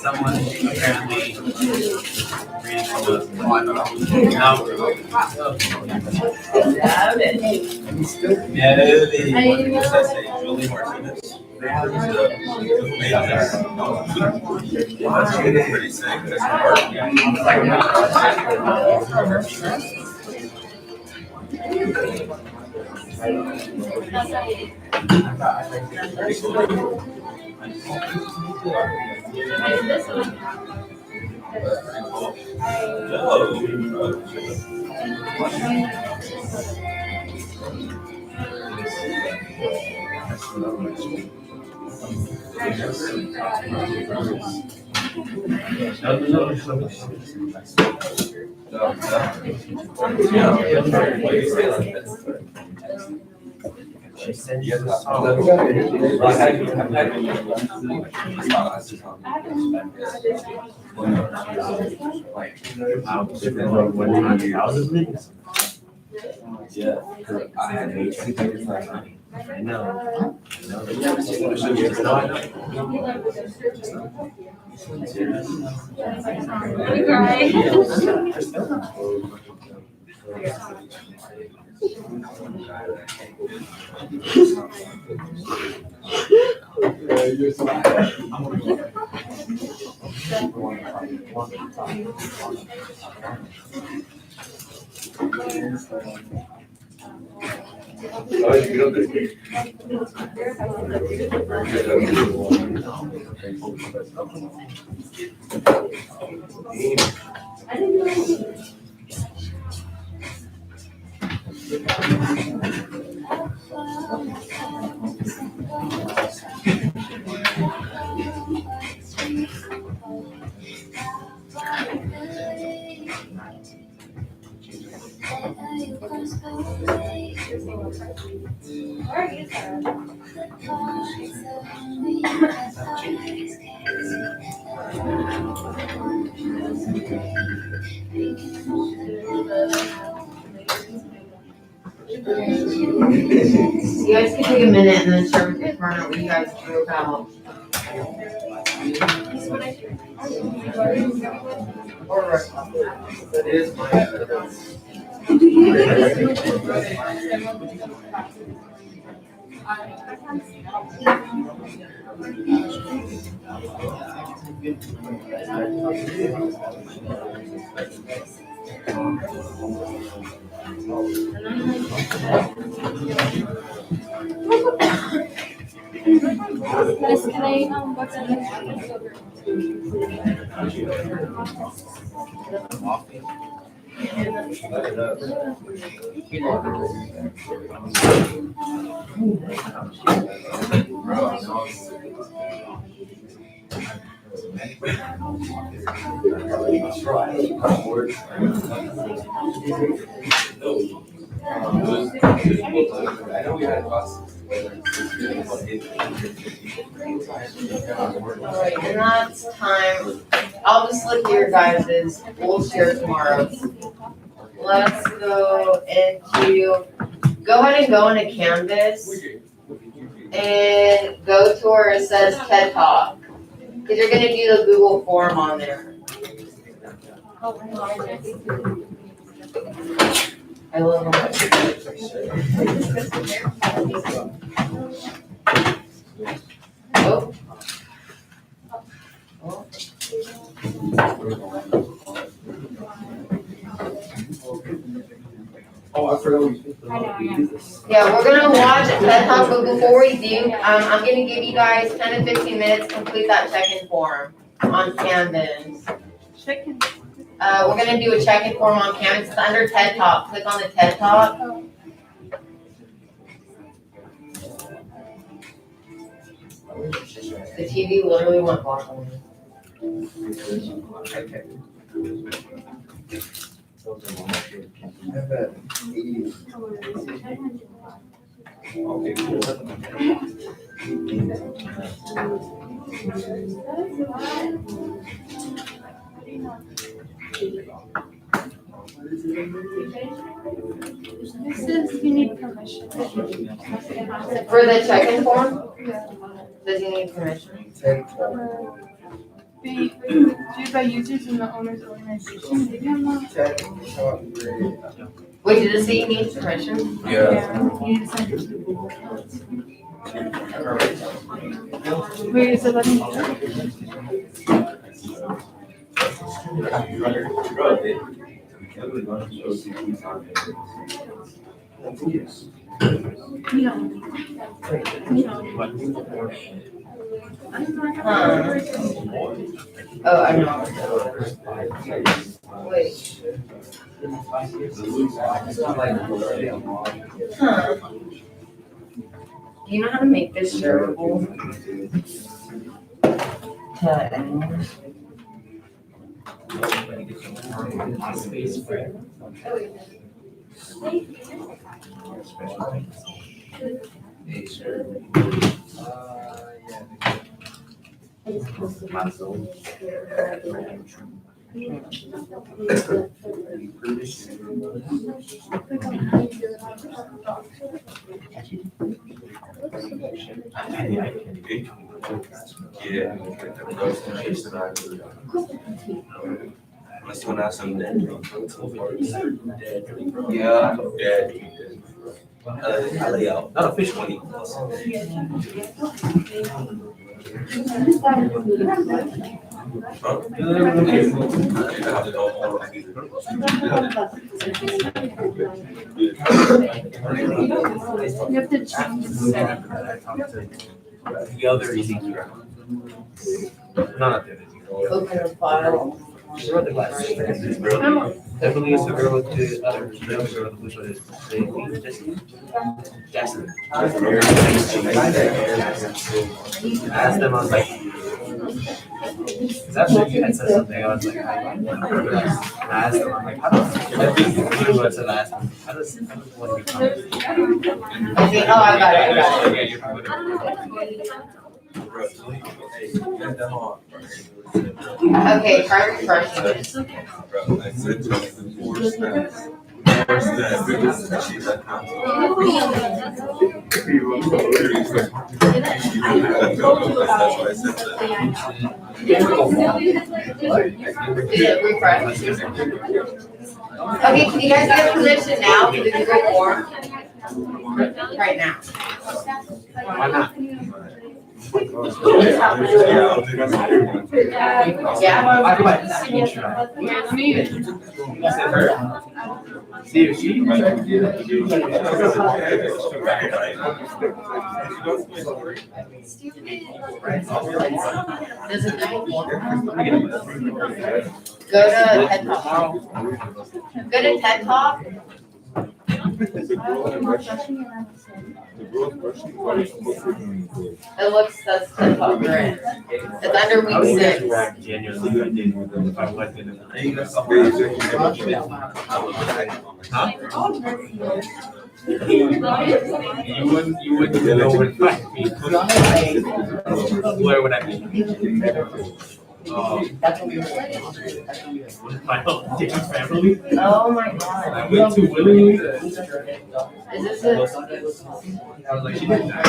Someone apparently reading from Julie Martinez. Pretty sick. She sent you the Yeah, I had 8 6 last night. I know. You guys can take a minute and then start with the corner what you guys drew about. That is my. Miss, can I, what's the I know we had a bus. Alright, and that's time. I'll just look at your guys's, we'll share tomorrow's. Let's go ahead and go into Canvas and go to where it says TED Talk. Cause you're gonna do the Google form on there. I love them. Oh. Oh, I forgot we. Yeah, we're gonna watch TED Talk, but before we do, I'm gonna give you guys 10 to 15 minutes to complete that check-in form on Canvas. We're gonna do a check-in form on Canvas. It's under TED Talk. Click on the TED Talk. The TV literally went black on me. Okay, cool. This is, you need permission. For the check-in form? Does he need permission? Be viewed by users in the owner's organization. Maybe I'm not. Wait, did it say he needs permission? Yeah. You need to send it to Google. Wait, is it letting me? Oh, I know. Wait. Huh. Do you know how to make this shareable? Unless you wanna have some dead. Yeah. Dead. I lay out, not officially. You have to change The other Ezekiel. Not the other Ezekiel. Open the file. The other class. Emily is the girl with the other girl with the blue sweater. Jackson. Asked them, I was like, that's what you had said something. I was like, I asked them, I'm like, how does, I think literally what I said, I asked them, how does one become? Okay, oh, I got it, Okay, try refreshing this. Is it refresh? Okay, can you guys get permission now for the Google form? Right now. Why not? Yeah. I might try. Let me. You said her? See if she. Does it go to TED Talk? Go to TED Talk. It looks, that's TED Talk, right? It's under week 6. Genuinely, I did. If I went in. You wouldn't know what it might be. Where would I be? My whole damn family. Oh my God. I went to willingly. Is this it? I was like, she didn't die.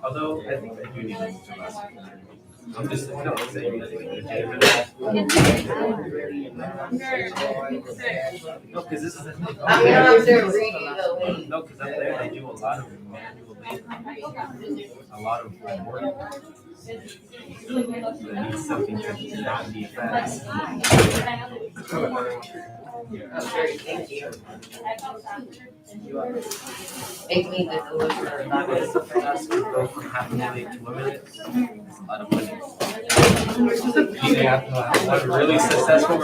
Although, I think I do need to move to last. I'm just, no, I'm saying, I think no, because this is the thing. I'm gonna have to read the link. No, because up there, they do a lot of manual labor. A lot of work. They need something to not be fast. Okay, thank you. Make me the deliverer, not Go from half a minute to a minute. It's a lot of money. You have to have one really successful.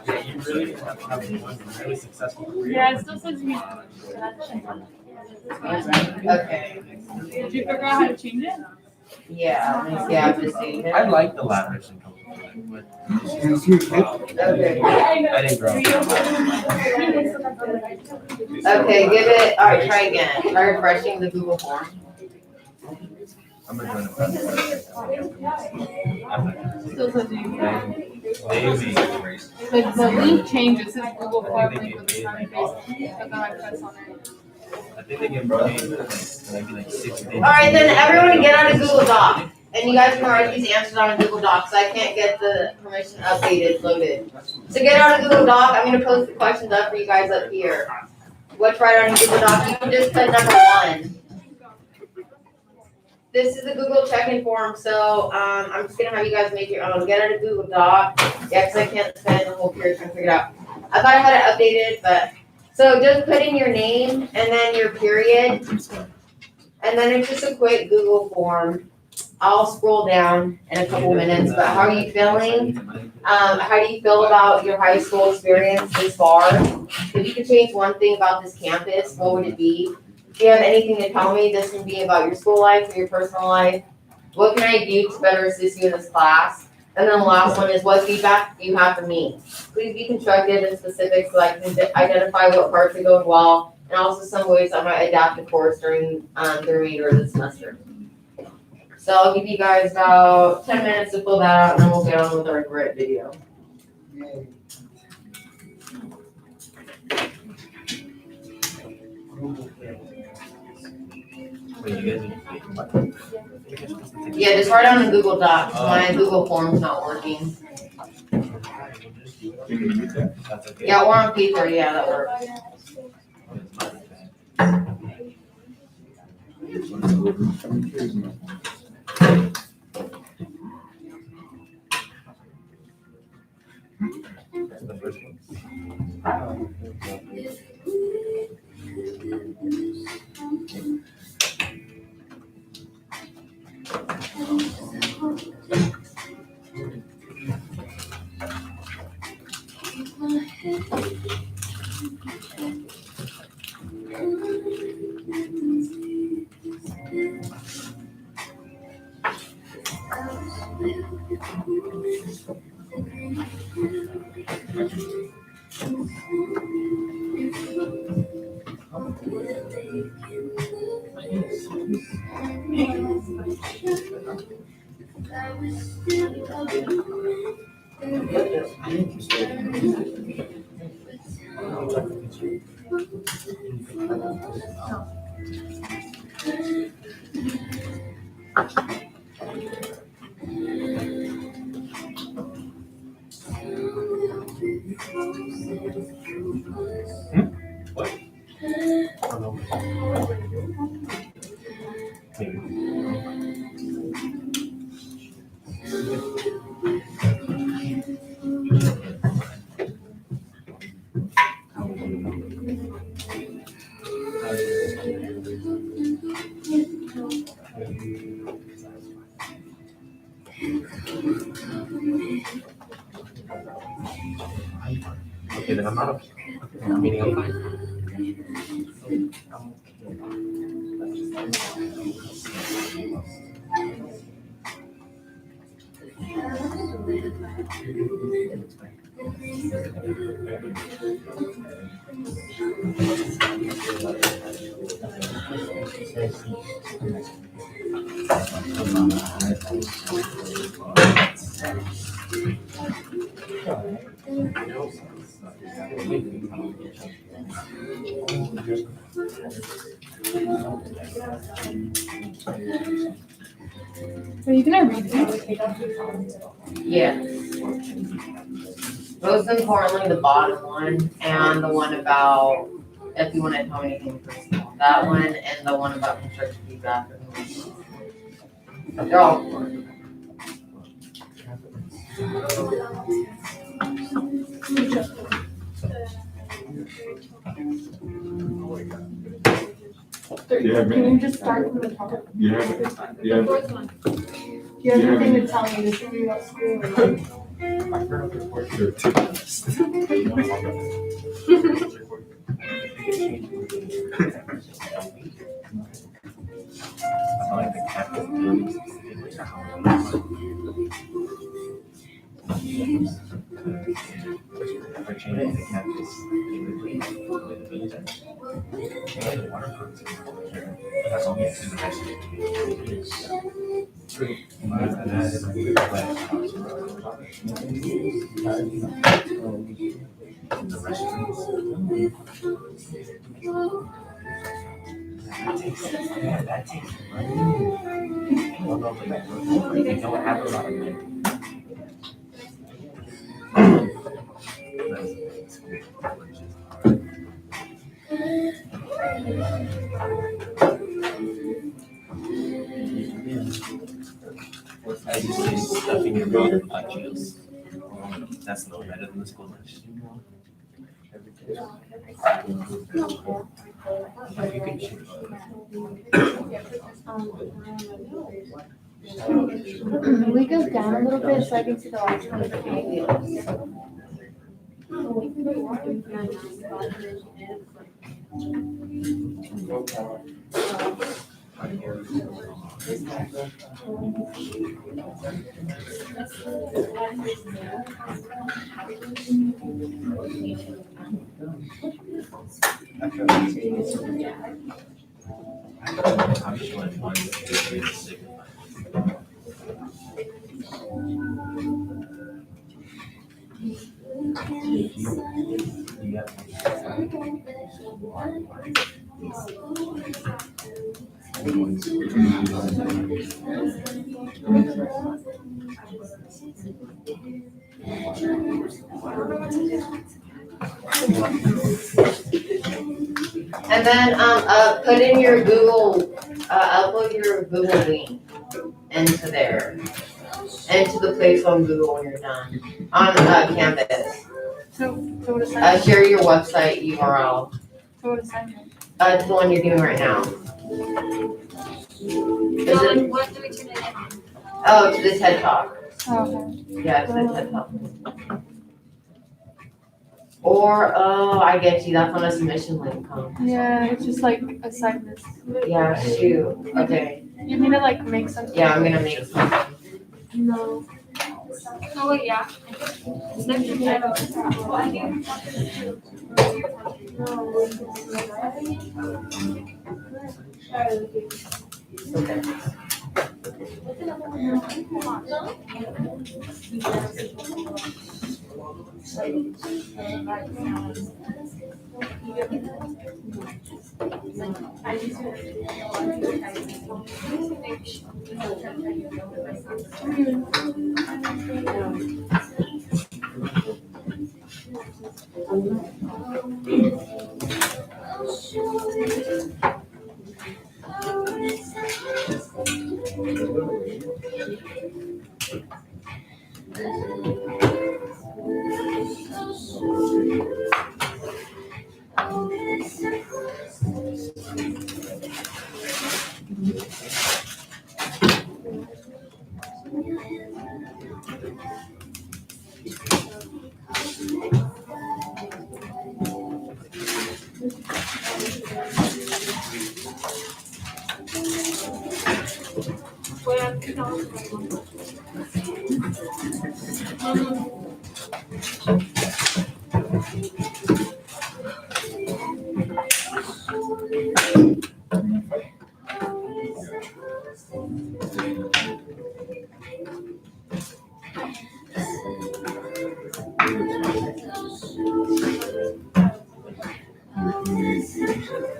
Yeah, you really have to have one really successful career. Yeah, it still says me. Okay. Did you figure out how to change it? Yeah, let me see, I've just seen it. I like the ladders and but Okay. I didn't grow up. Okay, give it, all right, try again. Try refreshing the Google form. I'm not doing it. Still says you. Maybe. The link changes, it says Google Form link with the smiley face, but then I press on it. I think they get paid maybe like 6 days. All right, then everyone get on a Google Doc. And you guys can write these answers on a Google Doc, so I can't get the permission updated, loaded. So get on a Google Doc, I'm gonna post the questions up for you guys up here. What's right on your Google Doc? You can just put number 1. This is a Google check-in form, so I'm just gonna have you guys make your own. Get it a Google Doc. Yeah, because I can't spend the whole period trying to figure it out. I thought I had it updated, but so just put in your name and then your period, and then it's just a quick Google form. I'll scroll down in a couple minutes. But how are you feeling? How do you feel about your high school experience this far? If you could change one thing about this campus, what would it be? If you have anything to tell me, this can be about your school life or your personal life. What can I do to better assist you in this class? And then the last one is, what feedback do you have for me? Please be constructive and specific so I can identify what parts are going well, and also some ways I might adapt the course during the remainder of the semester. So I'll give you guys about 10 minutes to fill that out, and then we'll get on with our grit video. Yeah, just write down in Google Docs. My Google form's not working. Yeah, or on paper, yeah, that works. Okay, then I'm not okay. Meaning I'm fine. Are you gonna read these? Yeah. Most importantly, the bottom one and the one about if you want to tell me anything personal. That one and the one about constructive feedback. They're all important. Can you just start from the top? You have anything to tell me? Just show me about school. I like the campus buildings. We're changing the campus. That's only to the rest of that takes money. I don't know if they don't have a lot of money. Cheetos. That's no better than the school lunch. You can choose. We go down a little bit so I can see the last one of the videos. I'm just going to find the signify. And then, put in your Google, upload your Google link into there. Into the place on Google when you're done, on, Canvas. So what assignment? Share your website URL, So what assignment? to the one you're doing right now. Is it, What do we turn it in? oh, to the TED Talk, Oh, okay. yeah, to the TED Talk. Or, oh, I get you, that's when a submission link comes. Yeah, it's just like assignments. Yeah, shoot, okay, You need to like make something. yeah, I'm gonna make something. No. Oh, wait, yeah. Section title. Okay.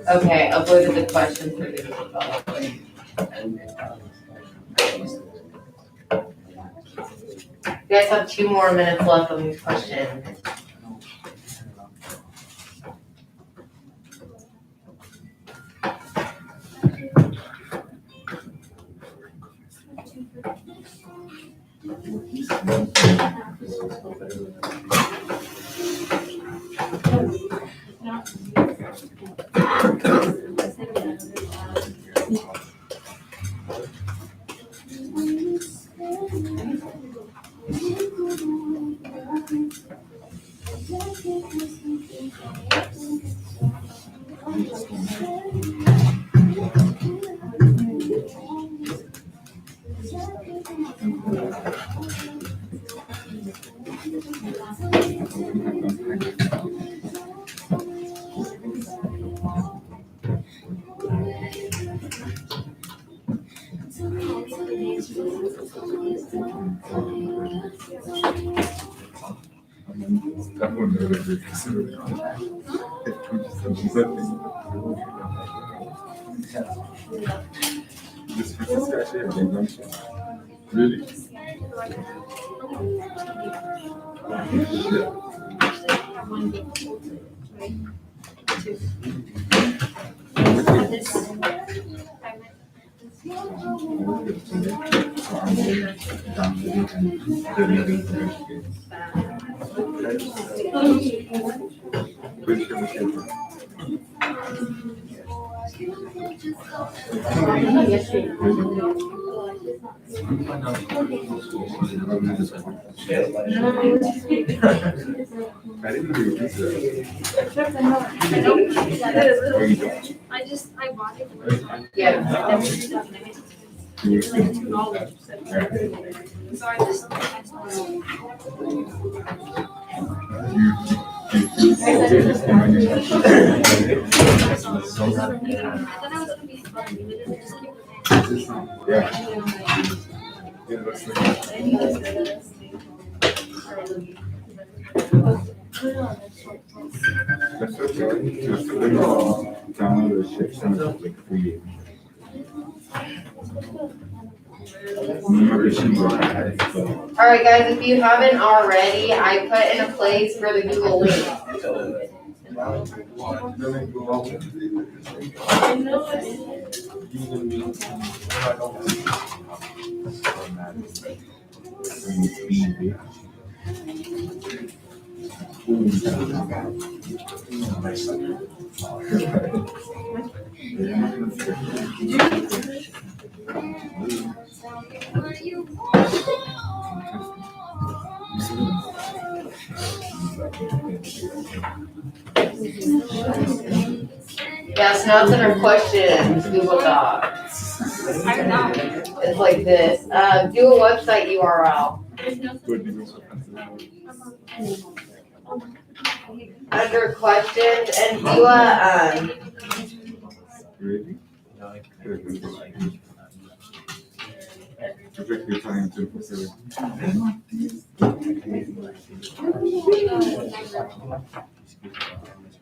Okay, uploaded the question for the developer. You guys have 2 more minutes left on these questions. Really? downloading and deleting the I bought it. Yeah. So I just. I thought it was gonna be fun. Just download the shit like for you. All right, guys, if you haven't already, I put in a place for the Google link. Yeah, so now it's under questions, Google Docs. It's like this. Do a website URL. Under questions and do a Really? Perfectly timed to facility.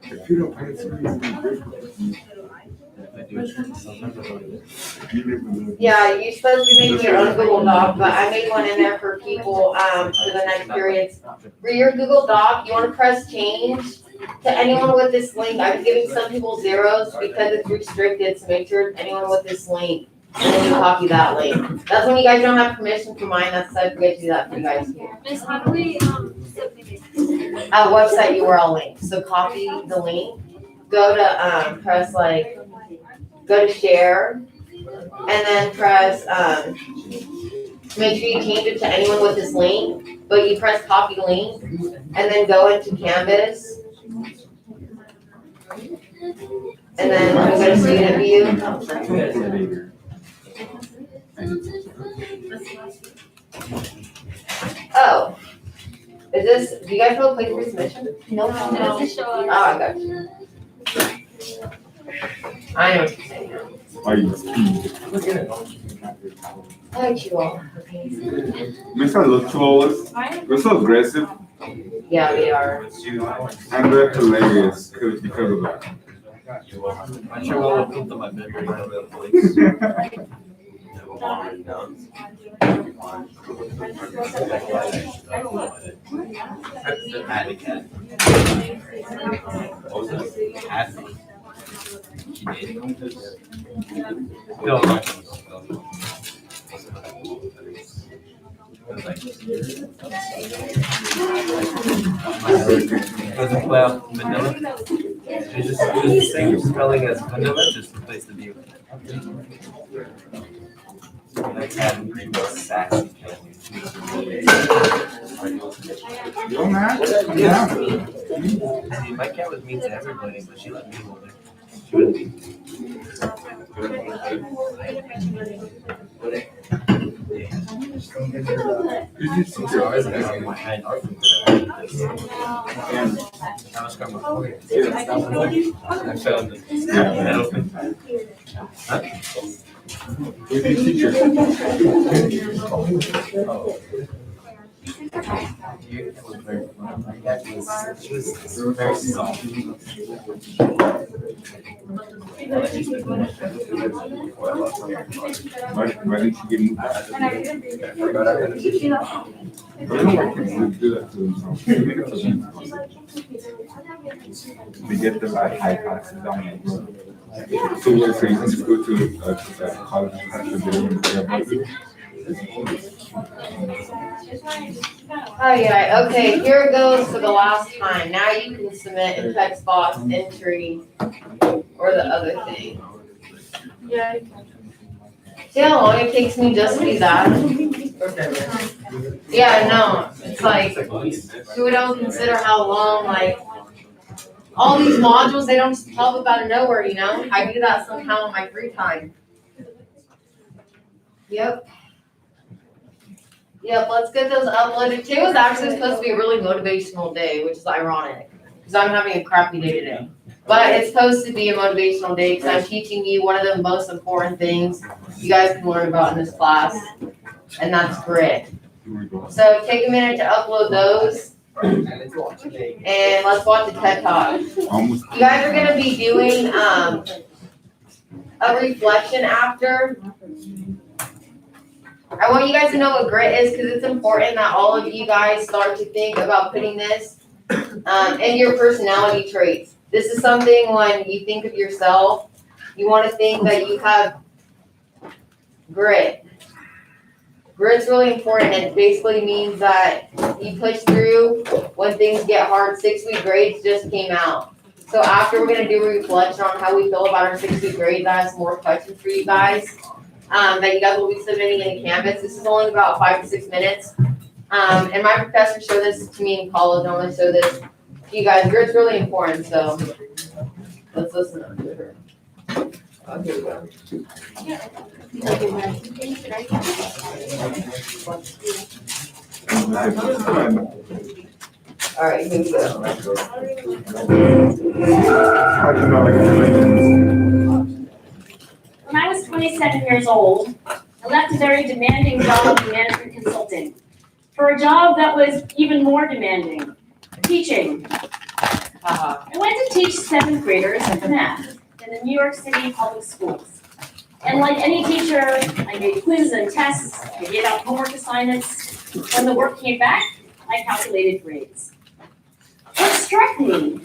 If you don't pay attention, yeah, you're supposed to make your own Google Doc, but I made one in there for people for the next periods. For your Google Doc, you want to press change to anyone with this link. I'm giving some people zeros because it's restricted, so make sure anyone with this link, and then you copy that link. That's when you guys don't have permission for mine. That's I forget to do that for you guys here. Miss, how do we submit it? A website URL link. So copy the link, go to press go to share, and then press make sure you change it to anyone with this link, but you press copy link, and then go into Canvas, and then I'm going to student view. Oh, is this? Do you guys know place for submission? No. Oh, I got you. I know what you're saying now. are you? I like you all. Mr. Luchos, we're so aggressive Yeah, they are. and they're hilarious because of that. I'm sure we'll come to my bedroom. Doesn't play out vanilla. It's just the same spelling as vanilla, just replace the view. Like Adam Green was sassy. Yo, man. See, my cat was mean to everybody, but she let me hold it. She wouldn't be. Did you see your eyes? My hand off. And I was coming for you. I found it. Huh? who did you teach her? It was very fun. My cat was very soft. Why didn't she get moved back? I don't know why kids do that to themselves. They make it to themselves. They get the high classes down. So what, so you just go to a college and have to do it? Oh, yeah, okay, here it goes for the last time. Now you can submit a text box entry or the other thing. Yeah. See how long it takes me just to do that? Yeah, no, it's like, we don't consider how long, like, all these modules, they don't just pop up out of nowhere, you know? I do that somehow in my free time. Yep. Yep, let's get those uploaded. Today was actually supposed to be a really motivational day, which is ironic, because I'm having a crappy day today. But it's supposed to be a motivational day, because I'm teaching you one of the most important things you guys can learn about in this class, and that's grit. So take a minute to upload those. And let's watch the TED Talk. You guys are gonna be doing a reflection after. I want you guys to know what grit is because it's important that all of you guys start to think about putting this in your personality traits. This is something when you think of yourself, you want to think that you have grit. Grit's really important. It basically means that you push through when things get hard. 6-week grades just came out. So after we're gonna do a reflection on how we feel about our 6-week grades, I have some more questions for you guys that you guys will be submitting in the Canvas. This is only about 5 to 6 minutes. And my professor showed this to me in college. I'm gonna show this to you guys. Grit's really important, so let's listen to her. Oh, here we go. All right, here we go. When I was 27 years old, I left a very demanding job in management consulting for a job that was even more demanding, teaching. I went to teach 7th graders math in the New York City public schools. And like any teacher, I made quizzes and tests, I gave out homework assignments. When the work came back, I calculated grades. What struck me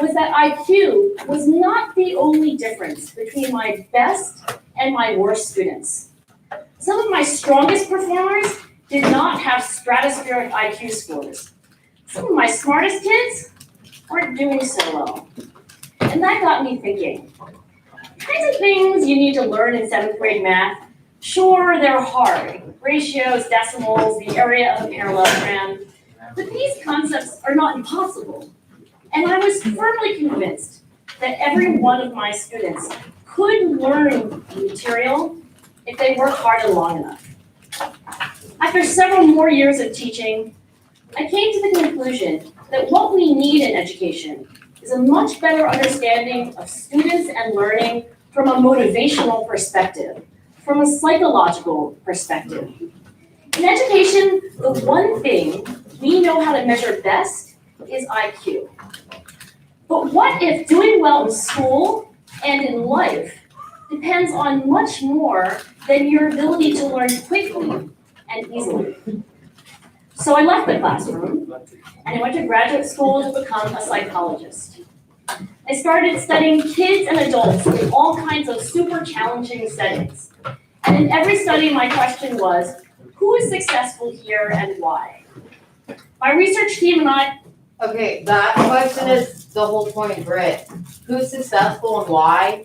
was that IQ was not the only difference between my best and my worst students. Some of my strongest performers did not have stratospheric IQ scores. Some of my smartest kids weren't doing so well. And that got me thinking. Kinds of things you need to learn in 7th grade math, sure, they're hard. Ratios, decimals, the area of a parallelogram. But these concepts are not impossible. And I was firmly convinced that every one of my students could learn the material if they worked hard and long enough. After several more years of teaching, I came to the conclusion that what we need in education is a much better understanding of students and learning from a motivational perspective, from a psychological perspective. In education, the one thing we know how to measure best is IQ. But what if doing well in school and in life depends on much more than your ability to learn quickly and easily? So I left the classroom and I went to graduate school to become a psychologist. I started studying kids and adults in all kinds of super challenging settings. And in every study, my question was, who is successful here and why? My research team and I. Okay, that question is the whole point of grit. Who's successful and why?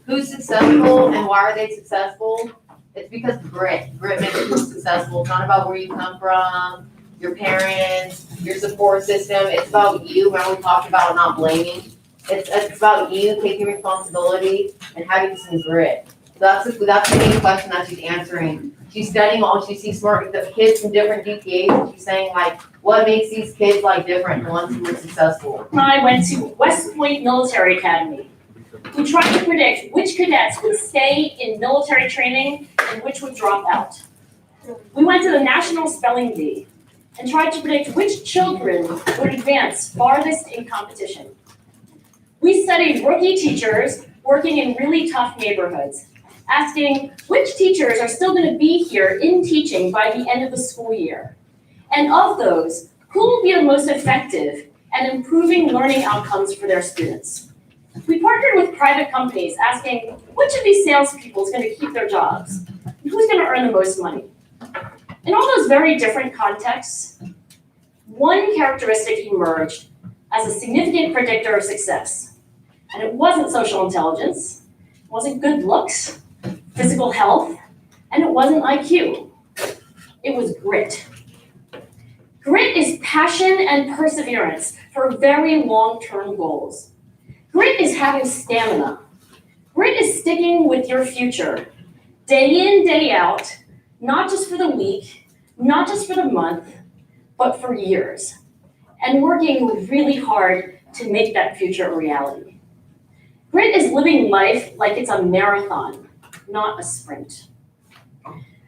Who's successful and why are they successful? It's because of grit. Grit makes you successful. It's not about where you come from, your parents, your support system. It's about you. Remember we talked about not blaming. It's about you taking responsibility and having some grit. So that's the main question that she's answering. She's studying all, she sees smart the kids from different GPAs, and she's saying like, what makes these kids like different, the ones who are successful? I went to West Point Military Academy, who tried to predict which cadets would stay in military training and which would drop out. We went to the National Spelling Bee and tried to predict which children would advance farthest in competition. We studied rookie teachers working in really tough neighborhoods, asking which teachers are still going to be here in teaching by the end of the school year. And of those, who will be the most effective at improving learning outcomes for their students? We partnered with private companies asking which of these salespeople is going to keep their jobs? Who's going to earn the most money? In all those very different contexts, one characteristic emerged as a significant predictor of success. And it wasn't social intelligence, it wasn't good looks, physical health, and it wasn't IQ. It was grit. Grit is passion and perseverance for very long-term goals. Grit is having stamina. Grit is sticking with your future, day in, day out, not just for the week, not just for the month, but for years, and working really hard to make that future a reality. Grit is living life like it's a marathon, not a sprint.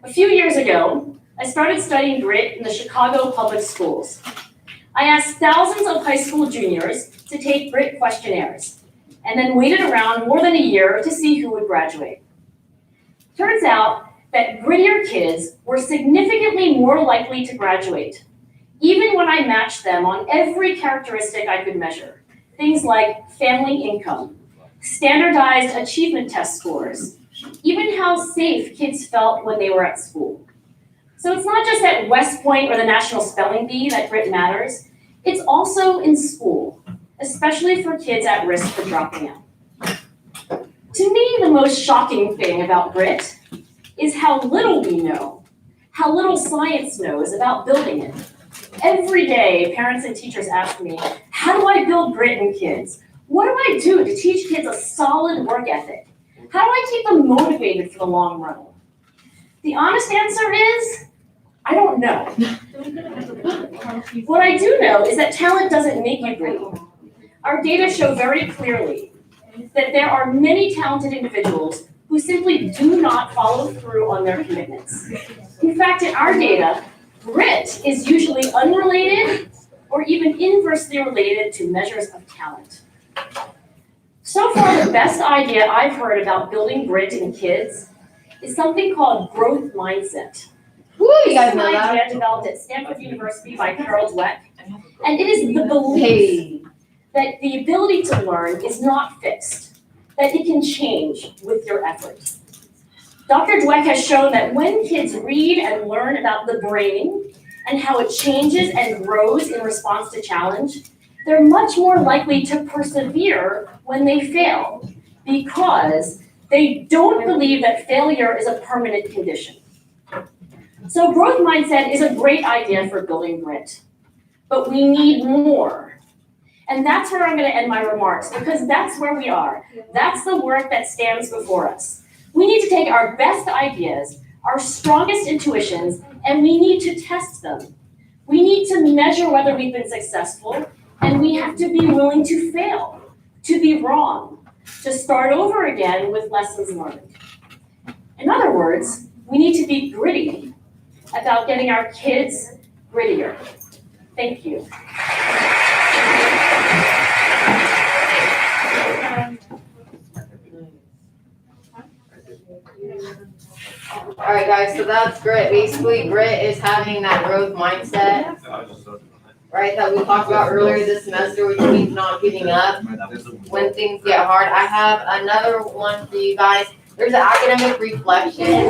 A few years ago, I started studying grit in the Chicago public schools. I asked thousands of high school juniors to take grit questionnaires, and then waited around more than a year to see who would graduate. Turns out that grittier kids were significantly more likely to graduate, even when I matched them on every characteristic I could measure. Things like family income, standardized achievement test scores, even how safe kids felt when they were at school. So it's not just at West Point or the National Spelling Bee that grit matters, it's also in school, especially for kids at risk for dropping out. To me, the most shocking thing about grit is how little we know, how little science knows about building it. Every day, parents and teachers ask me, how do I build grit in kids? What do I do to teach kids a solid work ethic? How do I keep them motivated for the long run? The honest answer is, I don't know. What I do know is that talent doesn't make you great. Our data show very clearly that there are many talented individuals who simply do not follow through on their commitments. In fact, in our data, grit is usually unrelated or even inversely related to measures of talent. So far, the best idea I've heard about building grit in kids is something called growth mindset. Woo, you guys know This is an that? idea developed at Stanford University by Carol Dweck, and it is the belief that the ability to learn is not fixed, that it can change with your effort. Dr. Dweck has shown that when kids read and learn about the brain and how it changes and grows in response to challenge, they're much more likely to persevere when they fail because they don't believe that failure is a permanent condition. So growth mindset is a great idea for building grit, but we need more. And that's where I'm going to end my remarks because that's where we are. That's the work that stands before us. We need to take our best ideas, our strongest intuitions, and we need to test them. We need to measure whether we've been successful, and we have to be willing to fail, to be wrong, to start over again with lessons learned. In other words, we need to be gritty about getting our kids grittier. Thank you. All right, guys, so that's grit. Basically, grit is having that growth mindset, right, that we talked about earlier this semester, which means not giving up when things get hard. I have another one for you guys. There's an academic reflection.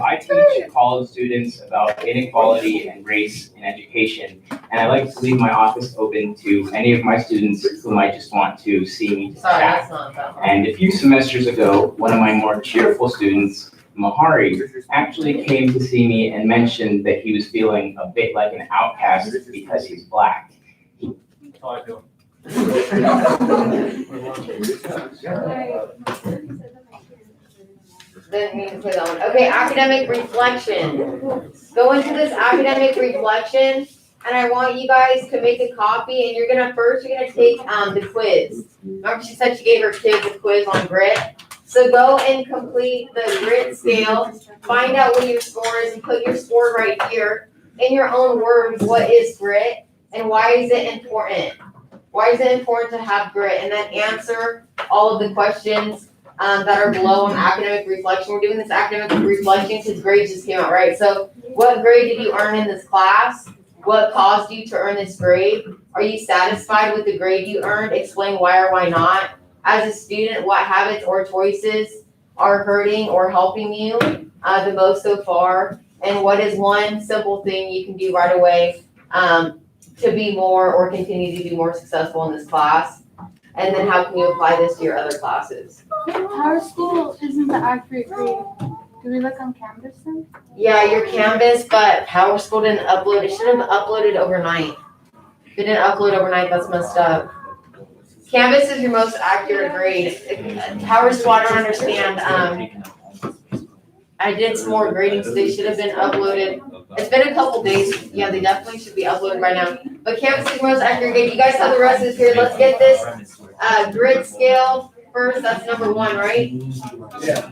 I teach college students about inequality and race in education, and I like to leave my office open to any of my students who might just want to see me Sorry, chat. that's not that one. And a few semesters ago, one of my more cheerful students, Mahari, actually came to see me and mentioned that he was feeling a bit like an outcast because he's Black. That's how I feel. Didn't mean to put that one. Okay, academic reflection. Go into this academic reflection, and I want you guys to make a copy, and you're gonna take the quiz. Remember she said she gave her kids a quiz on grit? So go and complete the grit scale, find out what your score is, and put your score right here. In your own words, what is grit, and why is it important? Why is it important to have grit? And then answer all of the questions that are below on academic reflection. We're doing this academic reflection because grades just came out, right? So what grade did you earn in this class? What caused you to earn this grade? Are you satisfied with the grade you earned? Explain why or why not. As a student, what habits or choices are hurting or helping you the most so far? And what is one simple thing you can do right away to be more or continue to be more successful in this class? And then how can you apply this to your other classes? Our school isn't the accurate grade. Do we look on Canvas then? Yeah, your Canvas, but Power School didn't upload. It should have uploaded overnight. If it didn't upload overnight, that's messed up. Canvas is your most accurate grade. Power School, I don't understand. I did some more grading, so they should have been uploaded. It's been a couple days. Yeah, they definitely should be uploaded by now. But Canvas is your most accurate grade. You guys have the rest of this here. Let's get this grid scale first. That's number 1, right? Yeah.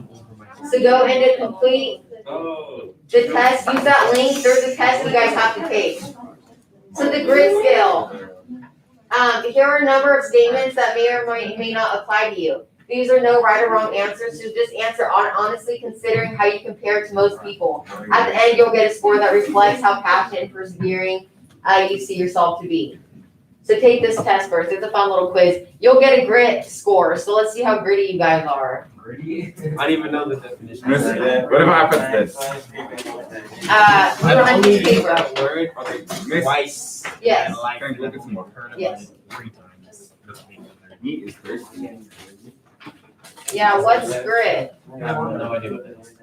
So go into complete Oh. the test. Use that link. There's a test you guys have to take. So the grid scale. Here are a number of statements that may or may not apply to you. These are no right or wrong answers, so just answer honestly considering how you compare to most people. At the end, you'll get a score that reflects how passionate and persevering you see yourself to be. So take this test first. It's a fun little quiz. You'll get a grit score, so let's see how gritty you guys are. I didn't even know the definition. Whatever happens to this? You don't have to use paper. That word like twice. Yes. Like, Can I look at some more? heard about Yes. it 3 times. Meat is thirsty. Yeah, what's grit? I have no idea what that is.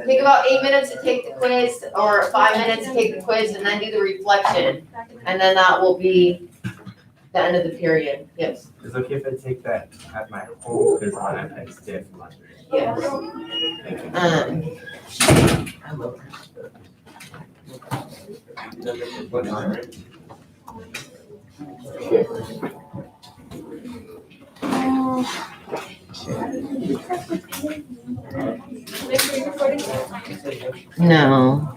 Take about 8 minutes to take the quiz, or 5 minutes to take the quiz, and then do the reflection. And then that will be the end of the period. Yes. It's okay if I take that at my home because my iPad's dead from last year. Yes. No.